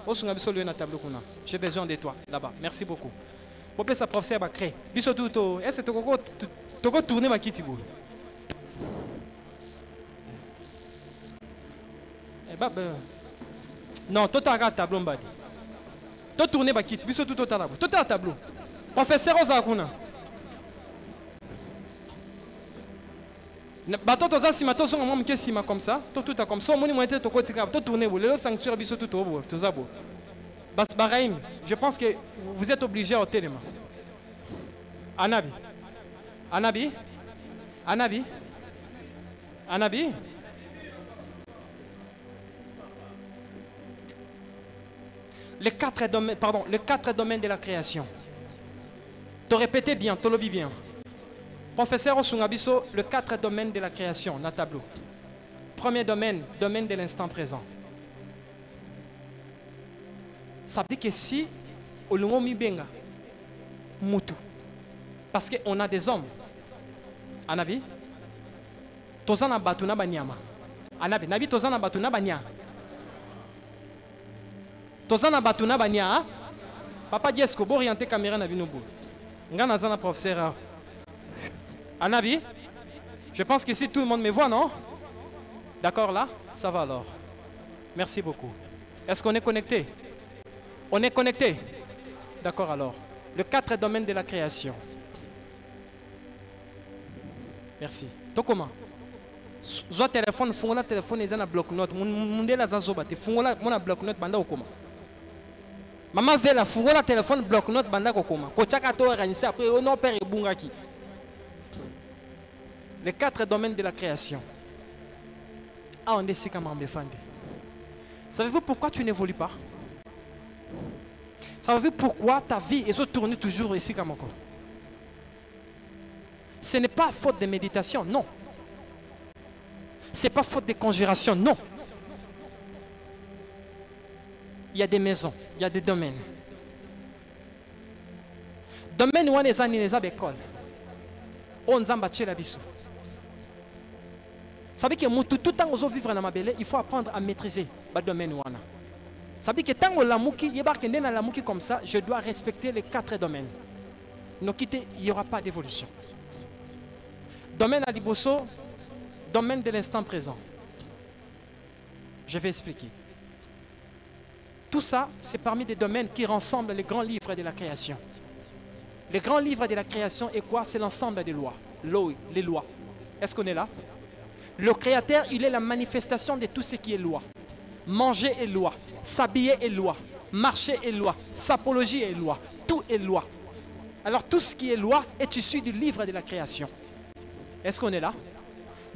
j'ai besoin de toi là-bas. Merci beaucoup. Pourquoi ça professeur va créer? Est-ce que tu vas tourner ma kitty? Non, tu as un tableau. Tu tourner ma kitty. Tu as un tableau. Professeur Ozakuna. Bato toza sima to songa mom ke sima comme ça to tout comme ça moni moité to kotika to tourner le sanctuaire biso tout to zabo bas baraim je pense que vous êtes obligé à téléma Anabi Anabi? Anabi? Les quatre domaines de la création. Te répétez bien, te le dis bien. Professeur Osungabiso, le 4 domaines de la création, dans le tableau. Premier domaine, domaine de l'instant présent. Ça veut dire que si on mi benga mutu, parce qu'on a des hommes. Anabi, tozana batuna banyama. Anabi, nabi tozana batuna banya. Tozana batuna banya. Papa dit est-ce que vous orientez caméra na binobu? Ngana zana professeur. Anabi, je pense que si tout le monde me voit, non? D'accord là? Ça va alors. Merci beaucoup. Est-ce qu'on est connecté? On est connecté? D'accord alors. Le 4 domaines de la création. Merci. Toi comment? Soit téléphone, fongola téléphone et un bloc-notes. Mon la zazobate. Fongola mon bloc-notes banda ou comment? Maman veut la fongola téléphone bloc-notes banda ou comment? Kochaka to organiser après on opère et bungaki. Les 4 domaines de la création. Ah, on est comment défendre. Savez-vous pourquoi tu n'évolues pas? Savez-vous pourquoi ta vie est tournée toujours ici comme encore? Ce n'est pas faute de méditation, non. Ce n'est pas faute de conjuration, non. Il y a des maisons, il y a des domaines. Domaine où on est en école. On est en bâtiment. Ça veut dire que tout le temps que vivre dans ma belle, il faut apprendre à maîtriser le domaine où on a. Ça veut dire que tant que la mouki comme ça, je dois respecter les 4 domaines. Non quitter, il n'y aura pas d'évolution. Domaine à Liboso, domaine de l'instant présent. Je vais expliquer. Tout ça, c'est parmi des domaines qui rassemblent les grands livres de la création. Les grands livres de la création est quoi? C'est l'ensemble des lois. Les lois. Est-ce qu'on est là? Le Créateur, il est la manifestation de tout ce qui est loi. Manger est loi, s'habiller est loi, marcher est loi, sapologie est loi, tout est loi. Alors tout ce qui est loi est issu du livre de la création. Est-ce qu'on est là?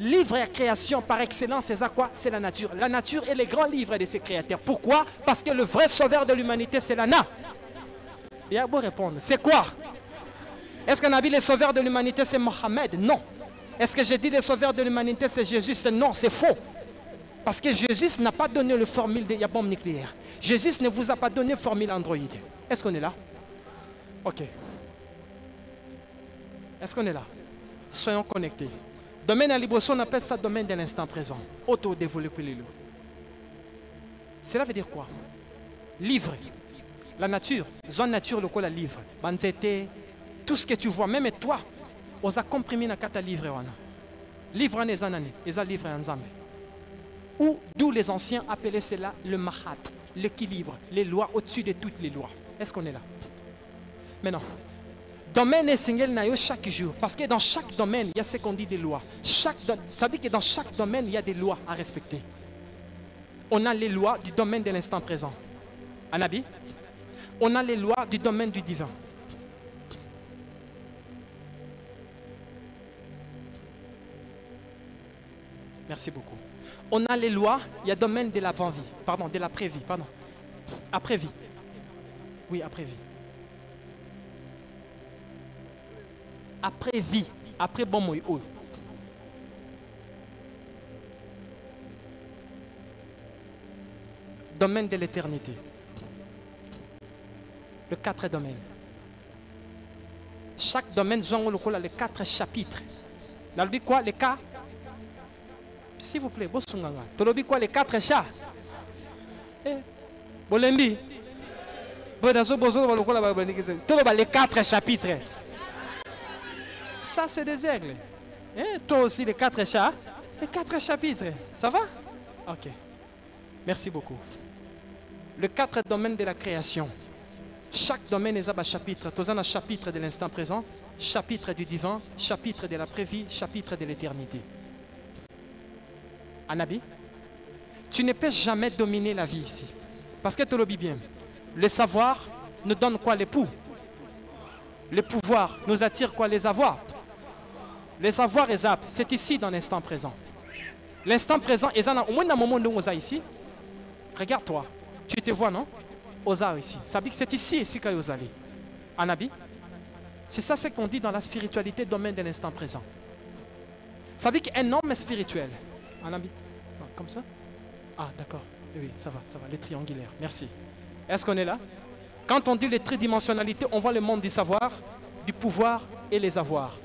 Livre de la création par excellence, c'est ça quoi? C'est la nature. La nature est le grand livre de ses créateurs. Pourquoi? Parce que le vrai sauveur de l'humanité, c'est l'Anna. Il y a beau répondre. C'est quoi? Est-ce qu'on a dit le sauveur de l'humanité, c'est Mohamed? Non. Est-ce que j'ai dit le sauveur de l'humanité, c'est Jésus? Non, c'est faux. Parce que Jésus n'a pas donné le formule de la bombe nucléaire. Jésus ne vous a pas donné formule Android. Est-ce qu'on est là? Ok. Est-ce qu'on est là? Soyons connectés. Domaine à Liboso, on appelle ça domaine de l'instant présent. Auto-développer les loups. Cela veut dire quoi? Livre. La nature. Zone nature, le quoi la livre. Banzete. Tout ce que tu vois, même toi, on a comprimé dans 4 livres. Livre en ezanane, eza livre en zambe. Ou d'où les anciens appelaient cela le mahat, l'équilibre, les lois au-dessus de toutes les lois. Est-ce qu'on est là? Maintenant, domaine est single nayo chaque jour, parce que dans chaque domaine, il y a ce qu'on dit des lois. Ça veut dire que dans chaque domaine, il y a des lois à respecter. On a les lois du domaine de l'instant présent. Anabi, on a les lois du domaine du divin. Merci beaucoup. On a les lois, il y a le domaine de l'avant-vie, pardon, de l'après-vie, pardon. Après-vie. Oui, après-vie. Après-vie, après bon mot. Domaine de l'éternité. Le 4 domaines. Chaque domaine, a les 4 chapitres. Dans le quoi, les cas? S'il vous plaît, tu quoi les 4 chats? Bolembi. Les 4 chapitres. Ça, c'est des aigles. Toi aussi, les 4 chats. Les 4 chapitres. Ça va? Ok. Merci beaucoup. Le 4 domaines de la création. Chaque domaine est un chapitre. Tu as un chapitre de l'instant présent, chapitre du divin, chapitre de la prévie, chapitre de l'éternité. Anabi, tu ne peux jamais dominer la vie ici. Parce que tu le dis bien. Le savoir nous donne quoi? Les poux. Le pouvoir nous attire quoi? Les avoirs. Les savoirs et zap, c'est ici dans l'instant présent. L'instant présent, au moins dans le moment où on est ici, regarde-toi, tu te vois, non? Osa ici. Ça veut dire que c'est ici que vous allez. Anabi, c'est ça ce qu'on dit dans la spiritualité, domaine de l'instant présent. Ça veut dire qu'un homme spirituel, Anabi, non, comme ça? Ah, d'accord. Oui, ça va, le triangulaire. Merci. Est-ce qu'on est là? Quand on dit les tridimensionnalités, on voit le monde du savoir, du pouvoir et les avoirs.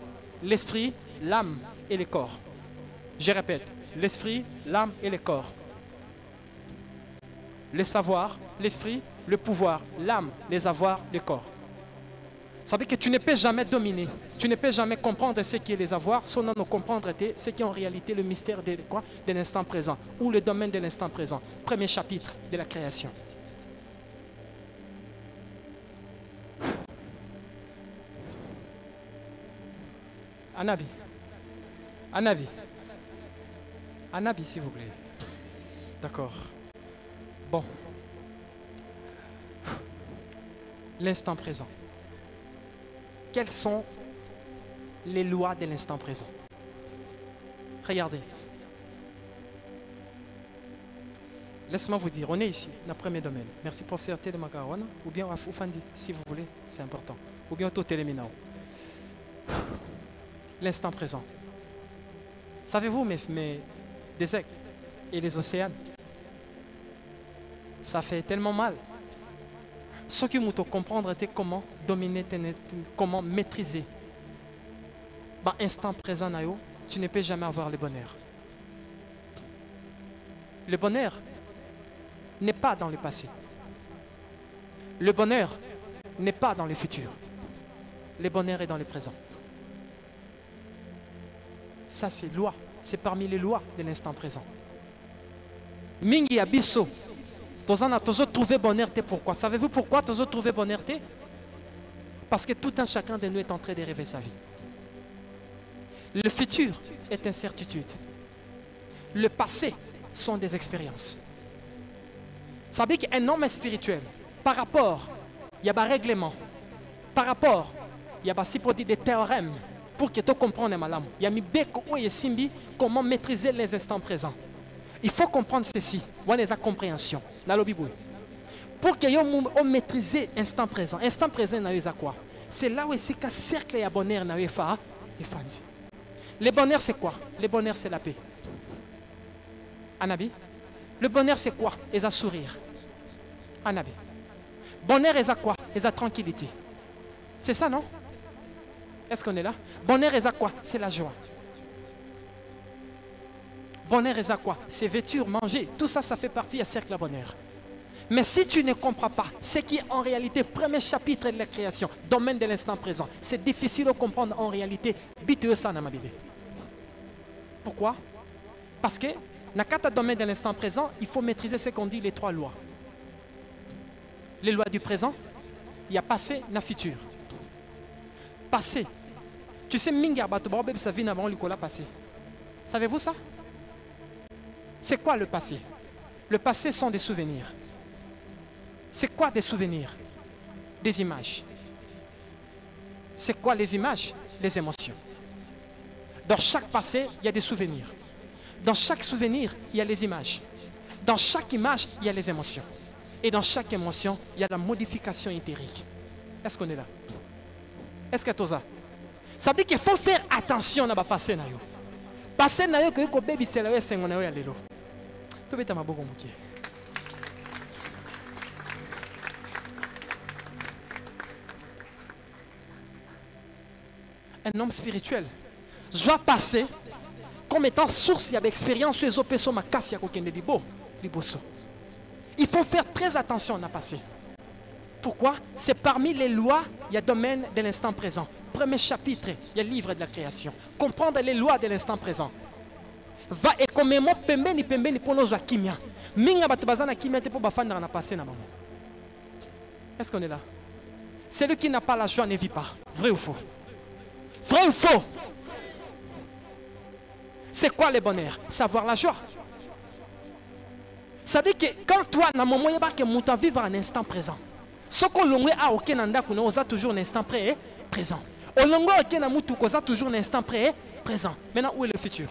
L'esprit, l'âme et le corps. Je répète, l'esprit, l'âme et le corps. Le savoir, l'esprit, le pouvoir, l'âme, les avoirs, le corps. Ça veut dire que tu ne peux jamais dominer, tu ne peux jamais comprendre ce qui est les avoirs, sans non comprendre ce qui est en réalité le mystère de quoi? De l'instant présent, ou le domaine de l'instant présent. Premier chapitre de la création. Anabi, s'il vous plaît. D'accord. Bon. L'instant présent. Quelles sont les lois de l'instant présent? Regardez. Laisse-moi vous dire, on est ici, dans le premier domaine. Merci, professeur Télé Makawana, ou bien Afufandi, si vous voulez, c'est important. Ou bien Auto Téléminao. L'instant présent. Savez-vous, mes déserts et les océans, ça fait tellement mal. Ce qui nous comprendre c'est comment dominer, comment maîtriser. Dans l'instant présent, tu ne peux jamais avoir le bonheur. Le bonheur n'est pas dans le passé. Le bonheur n'est pas dans le futur. Le bonheur est dans le présent. Ça, c'est loi. C'est parmi les lois de l'instant présent. Mingi abisso. Tous trouvé bonheur. Pourquoi? Savez-vous pourquoi tous trouvé bonheur? Parce que tout un chacun de nous est en train de rêver sa vie. Le futur est une certitude. Le passé sont des expériences. Ça veut dire qu'un homme spirituel, par rapport, il y a un règlement. Par rapport, il y a des théorèmes pour que tu comprennes ma langue. Il y a comment maîtriser les instants présents. Il faut comprendre ceci, la compréhension. Pour que on maîtrise l'instant présent. Instant présent, c'est quoi? C'est là où il y a un cercle de bonheur. Le bonheur, c'est quoi? Le bonheur, c'est la paix. Anabi? Le bonheur, c'est quoi? C'est un sourire. Anabi? Bonheur, c'est quoi? C'est la tranquillité. C'est ça, non? Est-ce qu'on est là? Bonheur, c'est quoi? C'est la joie. Bonheur, c'est quoi? C'est vêtir, manger. Tout ça, ça fait partie du cercle de bonheur. Mais si tu ne comprends pas ce qui est en réalité le premier chapitre de la création, domaine de l'instant présent, c'est difficile de comprendre en réalité. Pourquoi? Parce que dans le domaine de l'instant présent, il faut maîtriser ce qu'on dit les trois lois. Les lois du présent, il y a passé, il y a futur. Passé. Tu sais, sa vie n'avant le passé. Savez-vous ça? C'est quoi le passé? Le passé sont des souvenirs. C'est quoi des souvenirs? Des images. C'est quoi les images? Les émotions. Dans chaque passé, il y a des souvenirs. Dans chaque souvenir, il y a les images. Dans chaque image, il y a les émotions. Et dans chaque émotion, il y a la modification éthérique. Est-ce qu'on est là? Est-ce que tu as? Ça veut dire qu'il faut faire attention à passer. Passer na yo que ko baby c'est la sengo na yo ya lelo. To beta maboko muke. Un homme spirituel doit passer comme étant source d'expérience sur les opérations makasi ya kokende liboso. Il faut faire très attention à passer. Pourquoi? C'est parmi les lois, il y a domaine de l'instant présent. Premier chapitre, il y a le livre de la création. Comprendre les lois de l'instant présent. Va et comme moi pembeni pour nos akimia. Minga batbazana kimia te pour bafanda na passer na maman. Est-ce qu'on est là? Celui qui n'a pas la joie ne vit pas. Vrai ou faux? Vrai ou faux? C'est quoi le bonheur? Savoir la joie. Ça veut dire que quand toi, dans le moment où tu vivre un instant présent, ce que l'on a aucun anda, on a toujours un instant présent. toujours l'instant présent. Maintenant, où est le futur?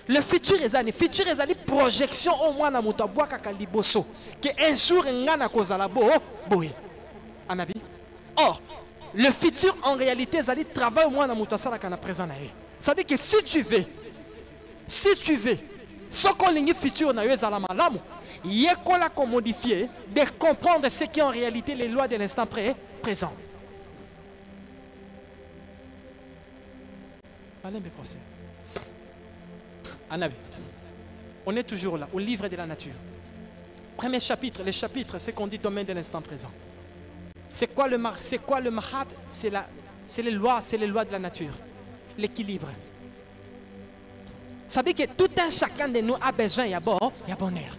Le futur est une projection au moins dans moto bois kakaliboso que un jour ngana kozala boy. Anabi. Or, le futur en réalité est un travail au moins dans moto sala kana présent na. Ça veut dire que si tu veux ce qu'on lingi futur na yo ezala malamu, yekola ko modifier de comprendre ce qui est en réalité les lois de l'instant présent. Allez mes professeurs. Anabi, on est toujours là, au livre de la nature. Premier chapitre, le chapitre, c'est qu'on dit domaine de l'instant présent. C'est quoi le mahat? C'est les lois de la nature. L'équilibre. Ça veut dire que tout un chacun de nous a besoin de bonheur.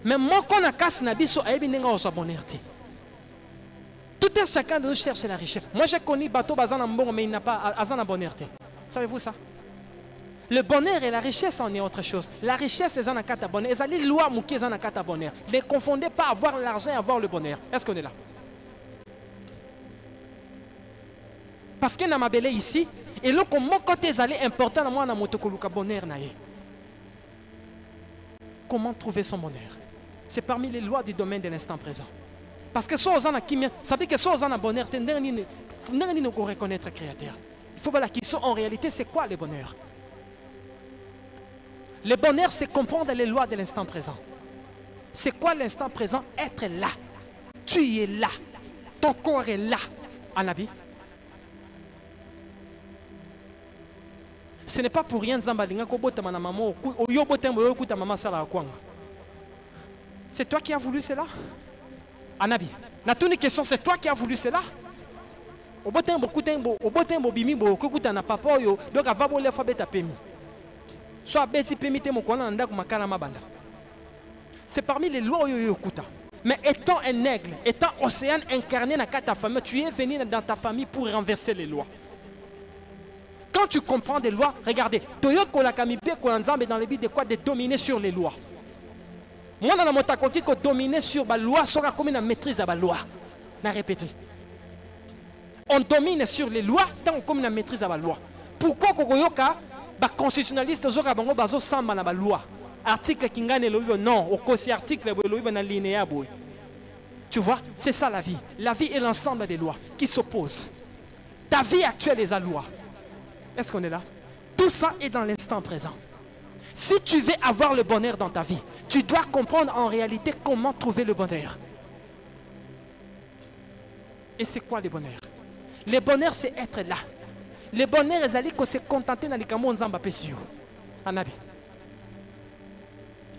Mais moi, quand on a cassé na biso, ayebi nenga osa bonheur ti. Tout un chacun de nous cherche la richesse. Moi, j'ai connu bateau bazana mbongo, mais il n'a pas azana bonheur ti. Savez-vous ça? Le bonheur et la richesse en est autre chose. La richesse est un kata bonheur. Et les lois mouké est un kata bonheur. Ne confondez pas avoir l'argent et avoir le bonheur. Est-ce qu'on est là? Parce que dans ma belle ici, et là comment côté est important moi dans motokoluka bonheur naé. Comment trouver son bonheur? C'est parmi les lois du domaine de l'instant présent. Parce que soit on a qui, ça veut dire que soit on a bonheur, ne nous reconnaître créateur. Il faut voir la question en réalité, c'est quoi le bonheur? Le bonheur, c'est comprendre les lois de l'instant présent. C'est quoi l'instant présent? Être là. Tu es là. Ton corps est là. Anabi. Ce n'est pas pour rien c'est toi qui as voulu cela? Anabi. La toute question, c'est toi qui as voulu cela? C'est parmi les lois. Mais étant un aigle, étant océan incarné dans ta famille, tu es venu dans ta famille pour renverser les lois. Quand tu comprends des lois, regardez, dans le but de quoi? De dominer sur les lois. Moi, dans mon takoki, que dominer sur la loi, sera comme une maîtrise à la loi. On a répété. On domine sur les lois, tant comme une maîtrise à la loi. Pourquoi Kokoyoka, les constitutionnalistes, ils ont la loi. Article qui gagne le non, au côté article, tu vois, c'est ça la vie. La vie est l'ensemble des lois qui s'opposent. Ta vie actuelle est la loi. Est-ce qu'on est là? Tout ça est dans l'instant présent. Si tu veux avoir le bonheur dans ta vie, tu dois comprendre en réalité comment trouver le bonheur. Et c'est quoi le bonheur? Le bonheur, c'est être là. Le bonheur, c'est se contenter dans les camons nzamba pesio. Anabi.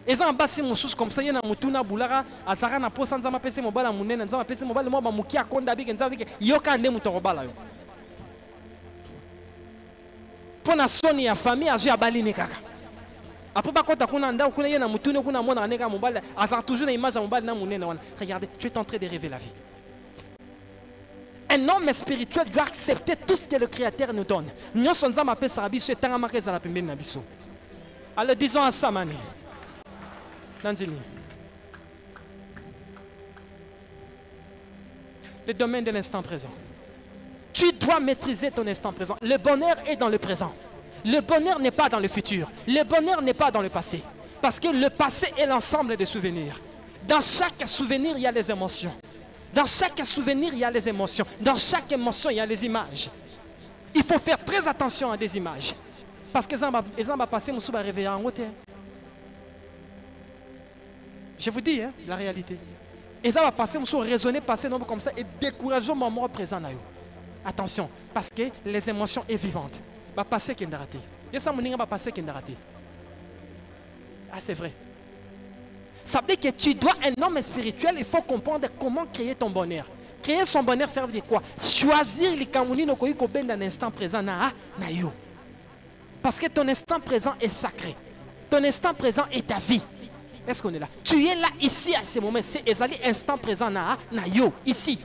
Et ça, c'est mon sous comme ça. Il y a un moutouna boulara, azara na posa nzamba pesi mobala munene nzamba pesi mobala mo ba mukia konda big nzamba big yoka nde mutobala yo. Pour la soni ya famille azu ya bali ne kaka. Après quand tu kuna nda kuna yena mutune kuna mona neka mobala azara toujours une image mobala na munene wana. Regardez, tu es en train de rêver la vie. Un homme spirituel doit accepter tout ce que le Créateur nous donne. Nous sommes en paix sur biso et tant marqué dans la pembeni na biso. Alors disons à ça mani. Nanzini. Le domaine de l'instant présent. Tu dois maîtriser ton instant présent. Le bonheur est dans le présent. Le bonheur n'est pas dans le futur. Le bonheur n'est pas dans le passé. Parce que le passé est l'ensemble des souvenirs. Dans chaque souvenir, il y a les émotions. Dans chaque souvenir, il y a les émotions. Dans chaque émotion, il y a les images. Il faut faire très attention à des images. Parce que les gens vont passer, ils vont réveiller en hauteur. Je vous dis, la réalité. Et ça va passer, nous sommes raisonnés, passer comme ça et décourager mon mort présent. Attention, parce que les émotions sont vivantes. Va passer qu'il y a raté. Il y a ça va passer qu'il y a raté. Ah, c'est vrai. Ça veut dire que tu dois, un homme spirituel, il faut comprendre comment créer ton bonheur. Créer son bonheur, ça veut dire quoi? Choisir les kamouni no koyi ko ben dans l'instant présent na yo. Parce que ton instant présent est sacré. Ton instant présent est ta vie. Est-ce qu'on est là? Tu es là, ici, à ce moment. C'est l'instant présent na yo, ici.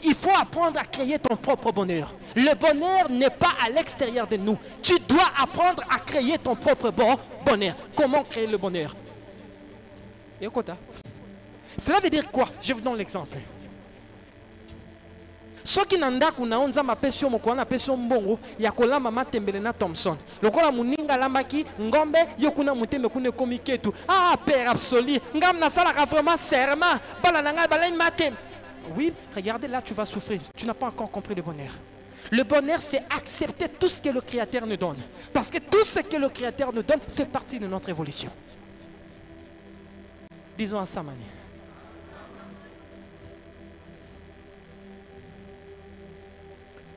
Il faut apprendre à créer ton propre bonheur. Le bonheur n'est pas à l'extérieur de nous. Tu dois apprendre à créer ton propre bonheur. Comment créer le bonheur? Et cela veut dire quoi? Je vous donne l'exemple. soki na ndako na onzamba pesio moko na pesio mbongo ya kolamba matembele na Thompson lokola muninga lambaki ngombe yokuna mutembe kuna komi ketu père absolu ngam na sala ka vraiment serment bala nanga bala matem. Oui, regardez là, tu vas souffrir. Tu n'as pas encore compris le bonheur. Le bonheur, c'est accepter tout ce que le Créateur nous donne. Parce que tout ce que le Créateur nous donne fait partie de notre évolution. Disons à sa manière.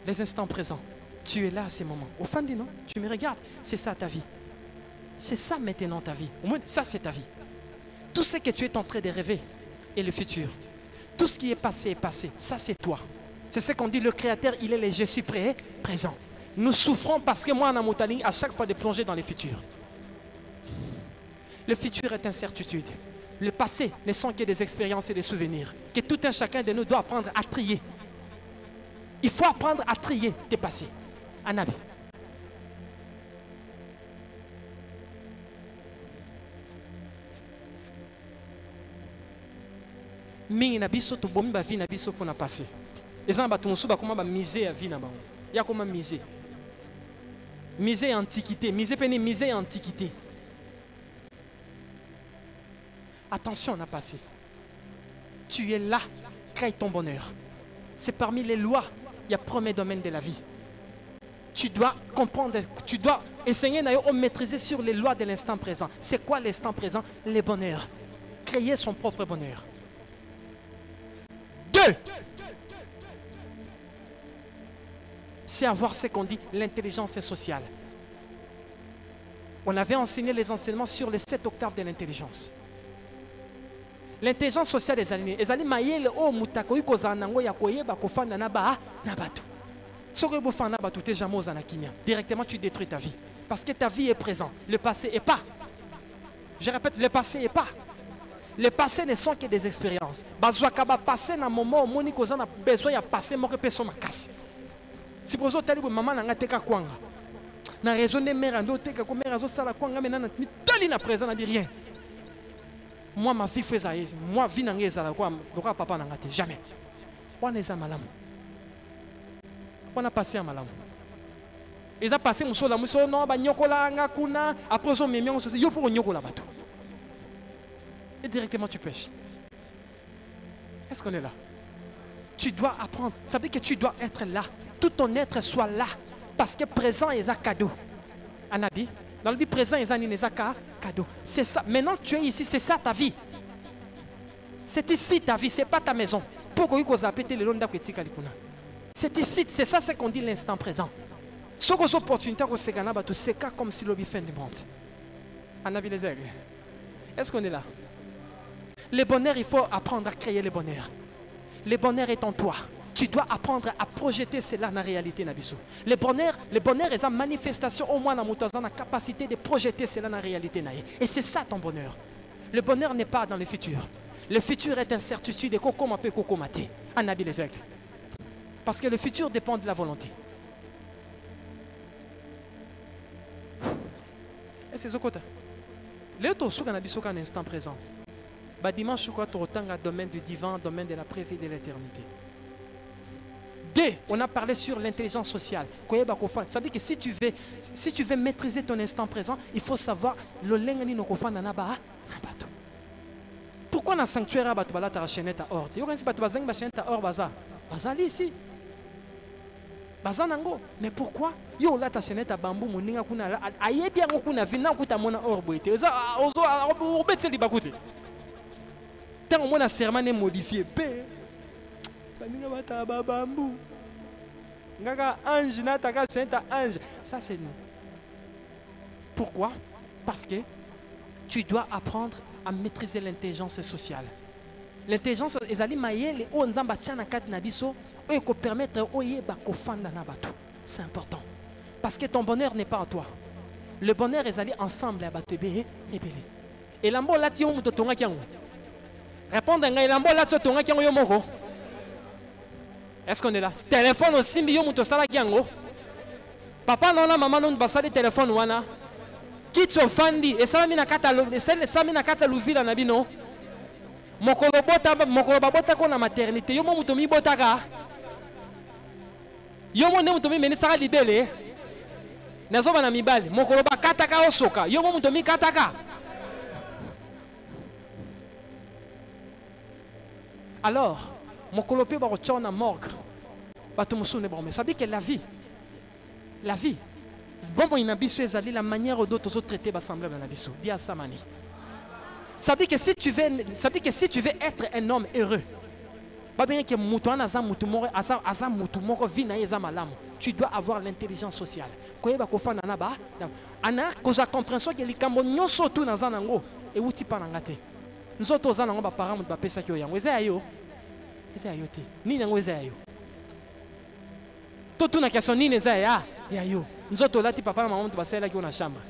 Les instants présents, tu es là à ces moments. Au fond du nom, tu me regardes, c'est ça ta vie. C'est ça maintenant ta vie. Au moins, ça c'est ta vie. Tout ce que tu es en train de rêver est le futur. Tout ce qui est passé, ça c'est toi. C'est ce qu'on dit, le Créateur, il est le je suis prêt, présent. Nous souffrons parce que moi, en Amoutaling, à chaque fois de plonger dans le futur. Le futur est incertitude. Le passé ne sont que des expériences et des souvenirs que tout un chacun de nous doit apprendre à trier. Il faut apprendre à trier tes passés. Anabi. Mingi na biso to bomi ba vie na biso pona passé. Ezana ba tumusu ba koma ba miser ya vie na ba. Ya koma miser. Miser antiquité, miser peni miser antiquité. Attention on a passé. Tu es là, crée ton bonheur. C'est parmi les lois, il y a le premier domaine de la vie. Tu dois comprendre, tu dois essayer de maîtriser sur les lois de l'instant présent. C'est quoi l'instant présent? Le bonheur. Créer son propre bonheur. 2. C'est avoir ce qu'on dit l'intelligence sociale. On avait enseigné les enseignements sur les 7 octaves de l'intelligence. L'intelligence sociale des animaux. Les animaux, ils ont mutako iko zanango ya koyeba kofanda na ba na batu. Soko bo fanda batu te jamais ozana kinya. Directement tu détruis ta vie parce que ta vie est présent. Le passé est pas. Je répète, le passé est pas. Le passé ne sont que des expériences. Bazwaka ba passé na moment où moni kozana besoin ya passé mo repeso makasi. Si pozo tali bo maman na teka kwanga. Na raisonner mère ndo teka ko mère azo sala kwanga mena na tali na présent na rien. Moi, ma vie fait ça. Moi, vie n'a pas quoi papa n'a pas jamais. On est à malam. On a passé à malam. Ils ont passé mon sol la muso non ba nyokola nga kuna après son mémé on se dit yo pour nyokola bateau. Et directement tu pêches. Est-ce qu'on est là? Tu dois apprendre. Ça veut dire que tu dois être là. Tout ton être soit là parce que présent est un cadeau. Anabi. Dans le vie présent, ils ont cadeau. C'est ça. Maintenant, tu es ici, c'est ça ta vie. C'est ici ta vie, c'est pas ta maison. Pourquoi vous avez pété le long d'un petit calicuna? C'est ici, c'est ça ce qu'on dit l'instant présent. Ce que vous opportunités, c'est comme si l'objet fin du monde. Anabi les aigles. Est-ce qu'on est là? Le bonheur, il faut apprendre à créer le bonheur. Le bonheur est en toi. Tu dois apprendre à projeter cela dans la réalité. Le bonheur est une manifestation au moins dans la capacité de projeter cela dans la réalité. Et c'est ça ton bonheur. Le bonheur n'est pas dans le futur. Le futur est incertitude et kokomate. Anabi les aigles. Parce que le futur dépend de la volonté. Et c'est ce côté. Le tour dans un instant présent. Dimanche, je crois que tu as domaine du divin, domaine de la prévue de l'éternité. 2, on a parlé sur l'intelligence sociale. Ça veut dire que si tu veux maîtriser ton instant présent, il faut savoir le lengani no kofanda na ba bato. Pourquoi dans le sanctuaire bato bala ta chaînette à or? Tu vois si bato bazang ba chaînette à or baza. Bazali ici. Bazanango. Mais pourquoi? Yo la ta chaînette à bambou moninga kuna ayebi yango kuna vina kuta mona or boite. Ozo obetse li bakute. Tant on a serment modifié. Ça c'est nous. Pourquoi? Parce que tu dois apprendre à maîtriser l'intelligence sociale. L'intelligence c'est important. Parce que ton bonheur n'est pas à toi. Le bonheur est allé ensemble à Batébé et Bélé. Et l'ambo là tu as tonga kiango. Répondre à l'ambo là tu as tonga kiango yomoko. Est-ce qu'on est là? Téléphone aussi, million de sala kiango. Papa non la maman non basali téléphone wana. Kitso fandi et ça mina catalogue, et ça mina catalogue vila na bino. Mokolo babota ko na maternité yo muto mi botaka. Yo mo nemu tomi menisaka libele. Nazoba na mibali. Mokolo ba kataka osoka. Yo mo tomi kataka. Alors, mokolo pe ba rochona morgue. Bato musune bon, mais ça dit que la vie. Bon, il nabiso ezali la manière dont on traiter ba semblable na biso. Dia samani. Ça dit que si tu veux être un homme heureux, tu dois avoir l'intelligence sociale. Compréhension que les Camerounais sont tous dans un angle et où tu parles en gâté. Nous autres, nous avons des parents qui ont fait ça. Ni nango ezayo. Tout na question ni nezaya ya yo. Nous autres là, tu papa na maman tu vas là qui on a chambre.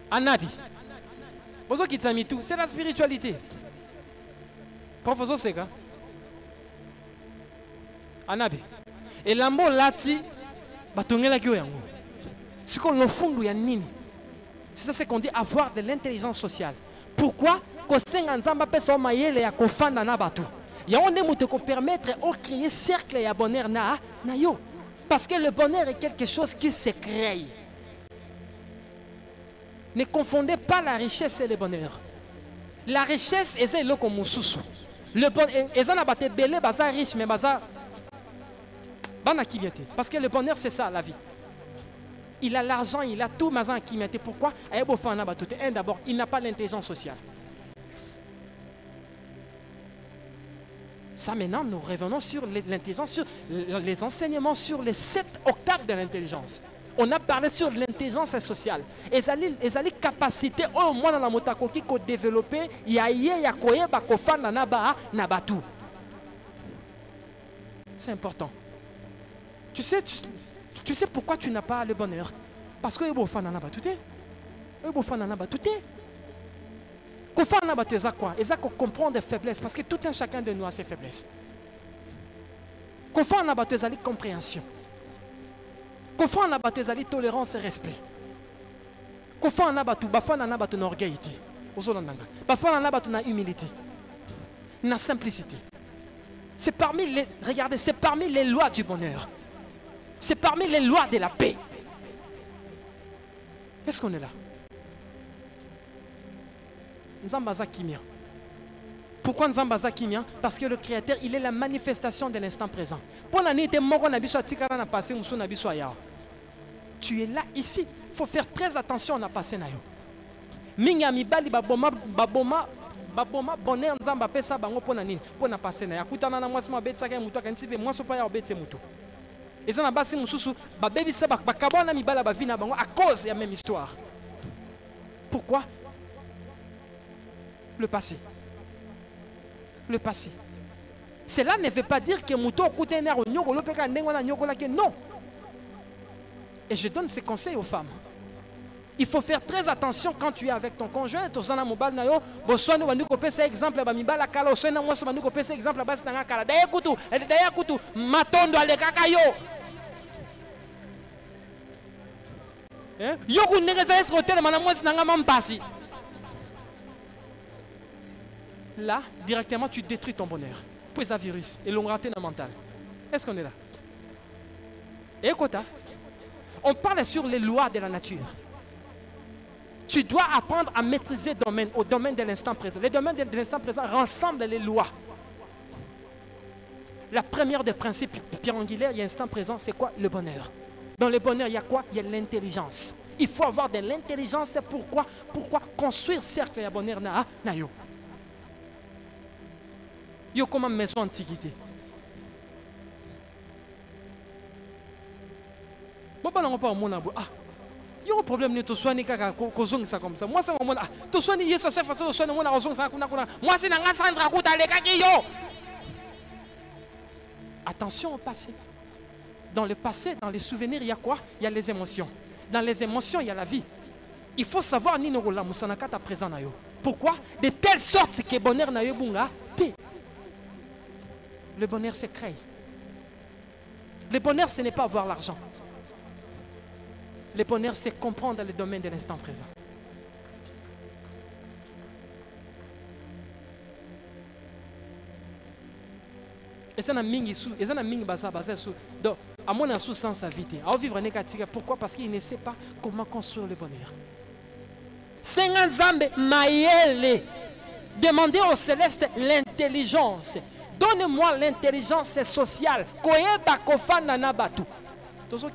Anabi. C'est la spiritualité. Professeur Sega. Anabi. Et l'ambo lati batongela kyo yango. C'est qu'on le fond ya nini. C'est ça qu'on dit avoir de l'intelligence sociale. Pourquoi ko senga nzamba pesa mayele ya kofanda na batu. Ya on est ko permettre au créer cercle ya bonheur na yo. Parce que le bonheur est quelque chose qui se crée. Ne confondez pas la richesse et le bonheur. La richesse est là comme mususu. Le bonheur est là bate belé baza riche mais baza bana kimiete. Parce que le bonheur c'est ça la vie. Il a l'argent, il a tout mazan kimiete. Pourquoi? D'abord, il n'a pas l'intelligence sociale. Ça maintenant nous revenons sur l'intelligence, sur les enseignements sur les 7 octaves de l'intelligence. On a parlé sur l'intelligence sociale. Et ça les capacités au moins dans la motako qui ko développer ya koye ba ko fanda na batu. C'est important. Tu sais pourquoi tu n'as pas le bonheur? Parce que ebo fanda na batu te. Ebo fanda na batu te. Ko fanda na batu eza quoi? Eza ko comprendre des faiblesses parce que tout un chacun de nous a ses faiblesses. Ko fanda na batu eza compréhension. Qu'on a battu la tolérance et respect. Qu'on a battu orgueil. Qu'on a battu humilité. La simplicité. C'est parmi les, regardez, c'est parmi les lois du bonheur. C'est parmi les lois de la paix. Est-ce qu'on est là? Nzambaza Kimia. Pourquoi Nzambaza Kimia? Parce que le Créateur, il est la manifestation de l'instant présent. Tu es là, ici. Il faut faire très attention à passer. Minga mibali baboma bonheur nzamba pesa bango pona nini pona passer na yakutana na mwasi mabetsa ka mutu akanisi be mwaso pa ya obetse mutu. Eza na basi mususu babebisa bakabona mibala bavina bango à cause de la même histoire. Pourquoi? Le passé. Le passé. Cela ne veut pas dire que mutu okutena nyoko lopeka ndengo na nyoko lake, non. Et je donne ces conseils aux femmes. Il faut faire très attention quand tu es avec ton conjoint. Tu as mobile na yo, bosono bandu ko pesa exemple ba mibala kala osena mwaso bandu ko pesa exemple basi na kala. Daya kutu matondo alekaka yo. Yo ku negeza est hotel mana mwasi na ngama mpasi. Là, directement tu détruis ton bonheur. Pour ça virus et l'on raté na mental. Est-ce qu'on est là? Écoute, on parle sur les lois de la nature. Tu dois apprendre à maîtriser au domaine de l'instant présent. Les domaines de l'instant présent rassemblent les lois. La première des principes pierre-angulaires, il y a l'instant présent, c'est quoi? Le bonheur. Dans le bonheur, il y a quoi? Il y a l'intelligence. Il faut avoir de l'intelligence. C'est pourquoi construire cercle et bonheur na yo. Yo comme maison antiquité. Il y a un problème de soigner ça comme ça. Moi, c'est un moment. Tu soignes ça, c'est facile de soigner moi. Moi, c'est un Sandra Kouta yo. Attention au passé. Dans le passé, dans les souvenirs, il y a quoi? Il y a les émotions. Dans les émotions, il y a la vie. Il faut savoir ni no la musanaka ta présent na yo. Pourquoi? De telle sorte que bonheur na yo bunga té. Le bonheur c'est créé. Le bonheur, ce n'est pas avoir l'argent. Le bonheur, c'est comprendre le domaine de l'instant présent. Et ça n'a mingi sous, et ça n'a mingi basa sous. Donc, à mon sous sans sa vie. À vivre négatif. Pourquoi? Parce qu'il ne sait pas comment construire le bonheur. 50 zambe maïele. Demandez au céleste l'intelligence. Donnez-moi l'intelligence sociale. Koyeba kofana na batu.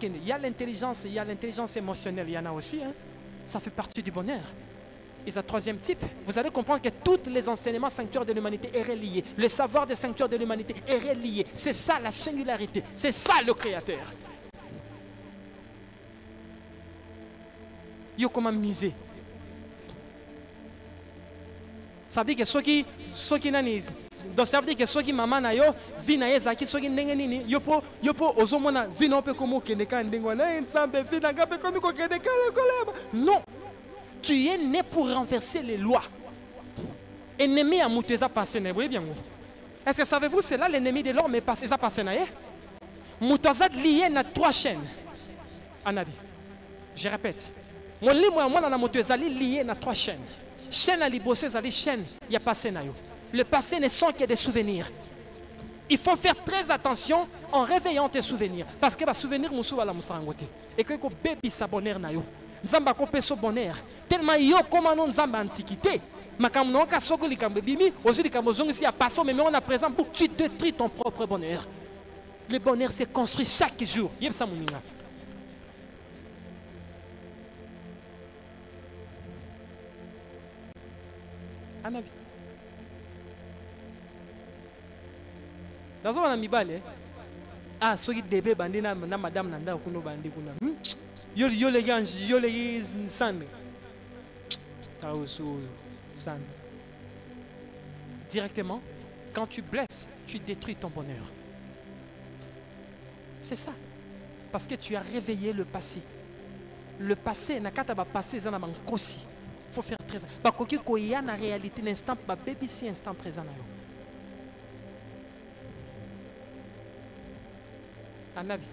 Il y a l'intelligence émotionnelle, il y en a aussi. Hein? Ça fait partie du bonheur. Et le troisième type, vous allez comprendre que tous les enseignements sanctuaires de l'humanité est relié. Le savoir des sanctuaires de l'humanité est relié. C'est ça la singularité. C'est ça le créateur. Yo comment miser. Ça veut dire que ceux qui nani, donc ça veut dire que ceux qui maman na yo, vie na yezaki, ceux qui ndenge nini, yo po ozomona vie na pe comme keneka ndengwa na nsambe vie na ngape comme ko keneka le koleba. Non. Tu es né pour renverser les lois. Ennemi à Mouteza passé, vous voyez bien. Est-ce que savez-vous, c'est là l'ennemi de l'homme est passé, ça passé na ye. Mouteza lié na 3 chaînes. Anabi. Je répète. Mon lit moi na Mouteza lié na 3 chaînes. Chaîne à libosser, ça dit chaîne, il y a passé na yo. Le passé ne sont que des souvenirs. Il faut faire très attention en réveillant tes souvenirs. Parce que les souvenirs moussou à la moussarangote. Et que bébé s'abonner na yo. Nzamba ko peso bonheur tellement yo comment non nzamba antiquité makamno ka soko likambe bimi ozi likambo zongi si a passé mais on a présent pour tu détruis ton propre bonheur. Le bonheur c'est construit chaque jour. Yeb sa muninga. Anabi. Dans un amibale. Ah soki débé bandi na madame nanda kuno bandi kuna. Yo les gars, yo les san. Directement, quand tu blesses, tu détruis ton bonheur. C'est ça. Parce que tu as réveillé le passé. Le passé, nakata ba passé zana mankosi. Faut faire très attention. Ba koki ko ya na réalité l'instant ba baby si instant présent na yo. Anabi.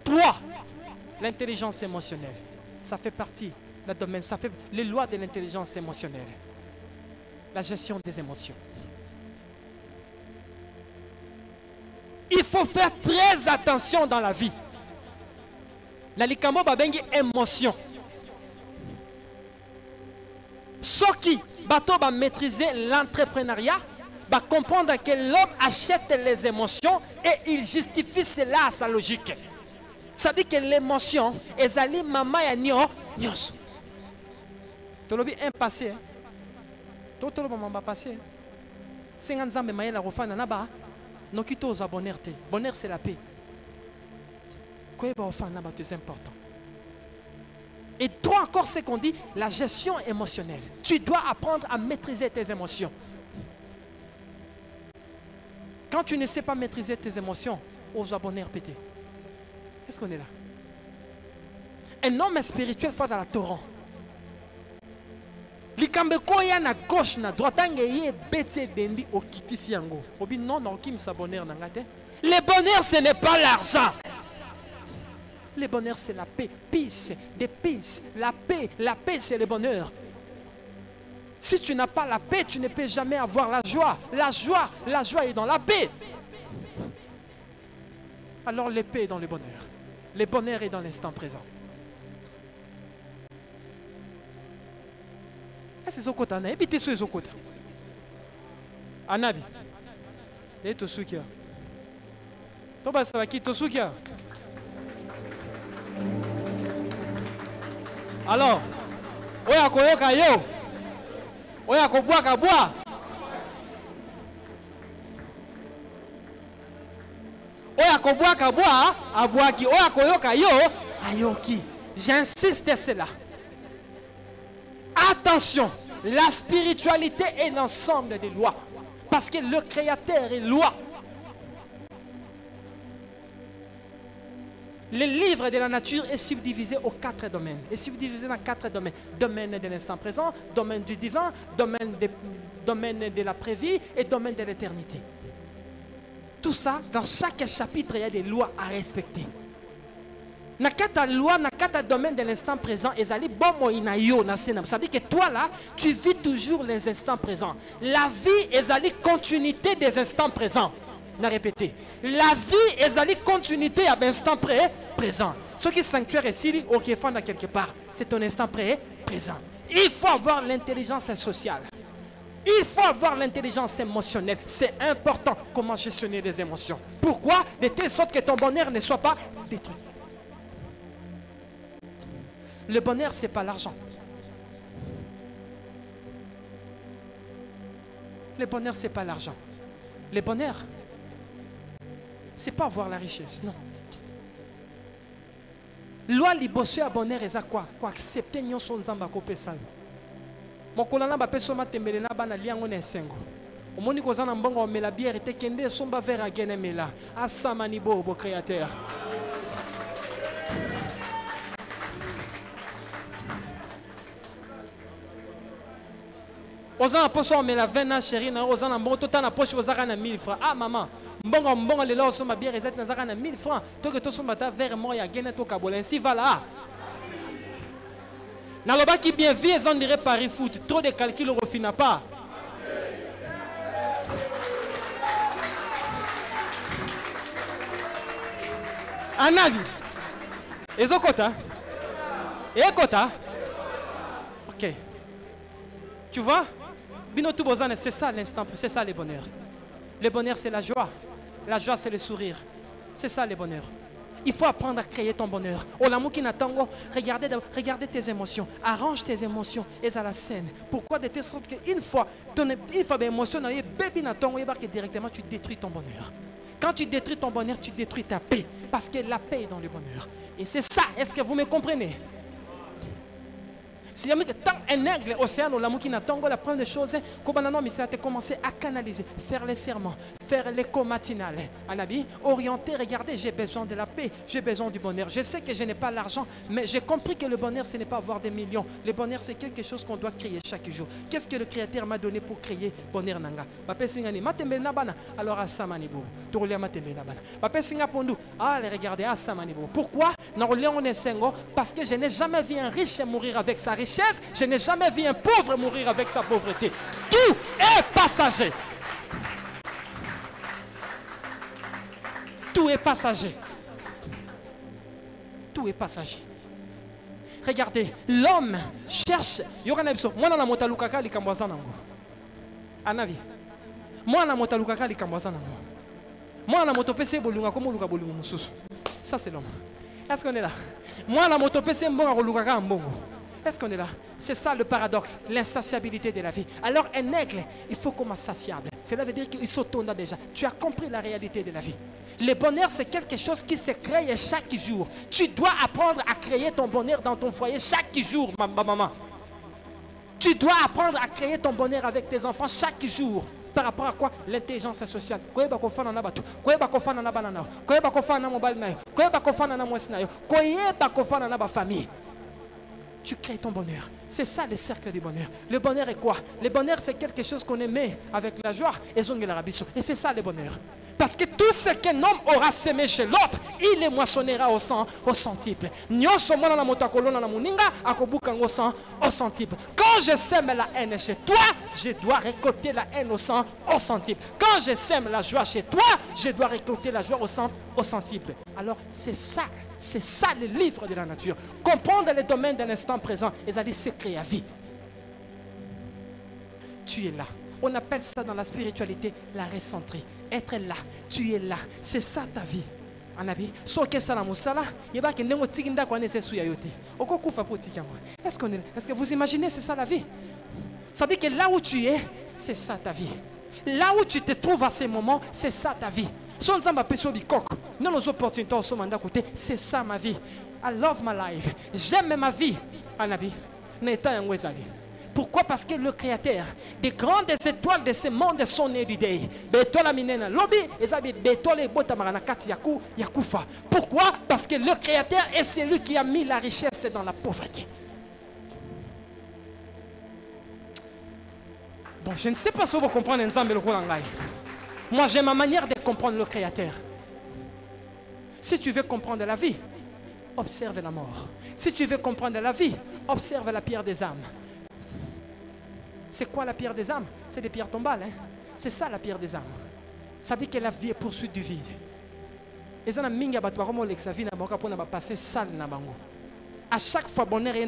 3. L'intelligence émotionnelle. Ça fait partie du domaine, ça fait les lois de l'intelligence émotionnelle. La gestion des émotions. Il faut faire très attention dans la vie. La likamo babengi émotion. Ceux qui bateau va maîtriser l'entrepreneuriat, va comprendre que l'homme achète les émotions et il justifie cela à sa logique. Ça dit que l'émotion est allée maman ya nyos. Tolobi impassé. Toto maman va passer. 50 ans mais maïla refana naba. Non qui t'ose bonheur te. Bonheur c'est la paix. Quoi va offrir naba c'est important. Et toi encore ce qu'on dit, la gestion émotionnelle. Tu dois apprendre à maîtriser tes émotions. Quand tu ne sais pas maîtriser tes émotions, ose bonheur pété. Est-ce qu'on est là? Un homme spirituel face à la torrent. Likambeko ya na gauche na droite angeye bete dendi okitisi yango. Obi non non kim sa bonheur na ngate. Le bonheur ce n'est pas l'argent. Le bonheur c'est la paix, peace, des peace, la paix c'est le bonheur. Si tu n'as pas la paix, tu ne peux jamais avoir la joie. La joie est dans la paix. Alors la paix est dans le bonheur. Le bonheur est dans l'instant présent. C'est ce côté. Évitez ce côté. Anabi. Et tout ce qu'il y a. Toba ça va qui tout ce qu'il y a. Alors, oya koyoka yo. Oya koboa kaboa. Oya koboa kaboa, aboaki. Oya koyoka yo, ayoki. J'insiste c'est là. Attention, la spiritualité est l'ensemble des lois. Parce que le Créateur est loi. Le livre de la nature est subdivisé aux 4 domaines. Est subdivisé dans 4 domaines. Domaine de l'instant présent, domaine du divin, domaine de la prévie et domaine de l'éternité. Tout ça, dans chaque chapitre, il y a des lois à respecter. Nakata loi, nakata domaine de l'instant présent, ezali bon inayo na sena. Ça veut dire que toi là, tu vis toujours les instants présents. La vie ezali continuité des instants présents. On a répété. La vie ezali continuité à l'instant présent. Ce qui est sanctuaire ici, au qui est quelque part, c'est ton instant présent. Il faut avoir l'intelligence sociale. Il faut avoir l'intelligence émotionnelle. C'est important comment gestionner les émotions. Pourquoi? De telle sorte que ton bonheur ne soit pas détruit. Le bonheur, ce n'est pas l'argent. Le bonheur, ce n'est pas l'argent. Le bonheur, ce n'est pas avoir la richesse, non. Loi liboso à bonheur, c'est quoi? Quoi accepter nyon son zamba kopé sal. Mokolana ba peso matembele na bana liango na esengo. Omoni kozana mbongo mela bière te kende somba vers a gene mela. Asamani bo créateur. Ozana poso mela 20 ans chérie na ozana mbongo tota na poche ozaka na 1000 francs. Ah maman, mbongo lelo osomba bière ezati na zaka na 1000 francs. To que to somba ta vers mo ya gene to kabola ainsi va là. Naloba qui bien vit, ils ont dirait Paris foot. Trop de calculs au refina pas. Anabi. Ezo kota. Et kota. Ok. Tu vois? Bino tout bozane, c'est ça l'instant, c'est ça le bonheur. Le bonheur c'est la joie. La joie c'est le sourire. C'est ça le bonheur. Il faut apprendre à créer ton bonheur. Regardez tes émotions. Arrange tes émotions et à la scène. Pourquoi? De telle sorte qu'une fois, émotion, directement tu détruis ton bonheur. Quand tu détruis ton bonheur, tu détruis ta paix. Parce que la paix est dans le bonheur. Et c'est ça. Est-ce que vous me comprenez? Si tant un aigle, océan, la première des choses, c'est commencer à canaliser, faire les serments, faire l'écho matinal. Anabi, orienter, regardez, j'ai besoin de la paix, j'ai besoin du bonheur. Je sais que je n'ai pas l'argent, mais j'ai compris que le bonheur, ce n'est pas avoir des millions. Le bonheur, c'est quelque chose qu'on doit créer chaque jour. Qu'est-ce que le Créateur m'a donné pour créer bonheur nanga? Alors à Samanibo, regardez, pourquoi? Parce que je n'ai jamais vu un riche mourir avec sa richesse. Je n'ai jamais vu un pauvre mourir avec sa pauvreté. Tout est passager. Tout est passager. Tout est passager. Regardez, l'homme cherche. Moi, na motalukaka likambwaza nango. Anavi. Moi, na motalukaka likambwaza nango. Moi, na motopese bolunga comme luka bolunga mususu. Ça c'est l'homme. Est-ce qu'on est là? Moi, na motopese mbonga kolukaka mbongo. Est-ce qu'on est là? C'est ça le paradoxe, l'insatiabilité de la vie. Alors un aigle, il faut comme insatiable. Cela veut dire qu'il s'autonne déjà. Tu as compris la réalité de la vie. Le bonheur, c'est quelque chose qui se crée chaque jour. Tu dois apprendre à créer ton bonheur dans ton foyer chaque jour, maman. Tu dois apprendre à créer ton bonheur avec tes enfants chaque jour. Par rapport à quoi? L'intelligence sociale. Tu crées ton bonheur. C'est ça le cercle du bonheur. Le bonheur est quoi? Le bonheur, c'est quelque chose qu'on aimait avec la joie. Et c'est ça le bonheur. Parce que tout ce qu'un homme aura semé chez l'autre, il les moissonnera au centuple. Au centuple. Quand je sème la haine chez toi, je dois récolter la haine au centuple. Quand je sème la joie chez toi, je dois récolter la joie au centuple. Alors c'est ça le livre de la nature. Comprendre les domaines de l'instant présent, et ça dit c'est créer la vie. Tu es là. On appelle ça dans la spiritualité la recentrée. Être là, tu es là. C'est ça ta vie. Anabi, so que ça la musala, yeba que nengo tikinda kwa nese suya yote. Oko kufa po tikangwa. Est-ce que vous imaginez c'est ça la vie? Ça veut dire que là où tu es, c'est ça ta vie. Là où tu te trouves à ces moments, c'est ça ta vie. C'est ça ma vie. I love my life. J'aime ma vie. Anabi, pourquoi? Parce que le Créateur, des grandes étoiles de ce monde sont nées du dé. Pourquoi? Parce que le Créateur est celui qui a mis la richesse dans la pauvreté. Bon, je ne sais pas si vous comprenez ensemble le Corangai. Moi, j'ai ma manière de comprendre le Créateur. Si tu veux comprendre la vie, observe la mort. Si tu veux comprendre la vie, observe la pierre des âmes. C'est quoi la pierre des âmes? C'est des pierres tombales. Hein? C'est ça la pierre des âmes. Ça veut dire que la vie est poursuite du vide. Et ça, à chaque fois, bonheur est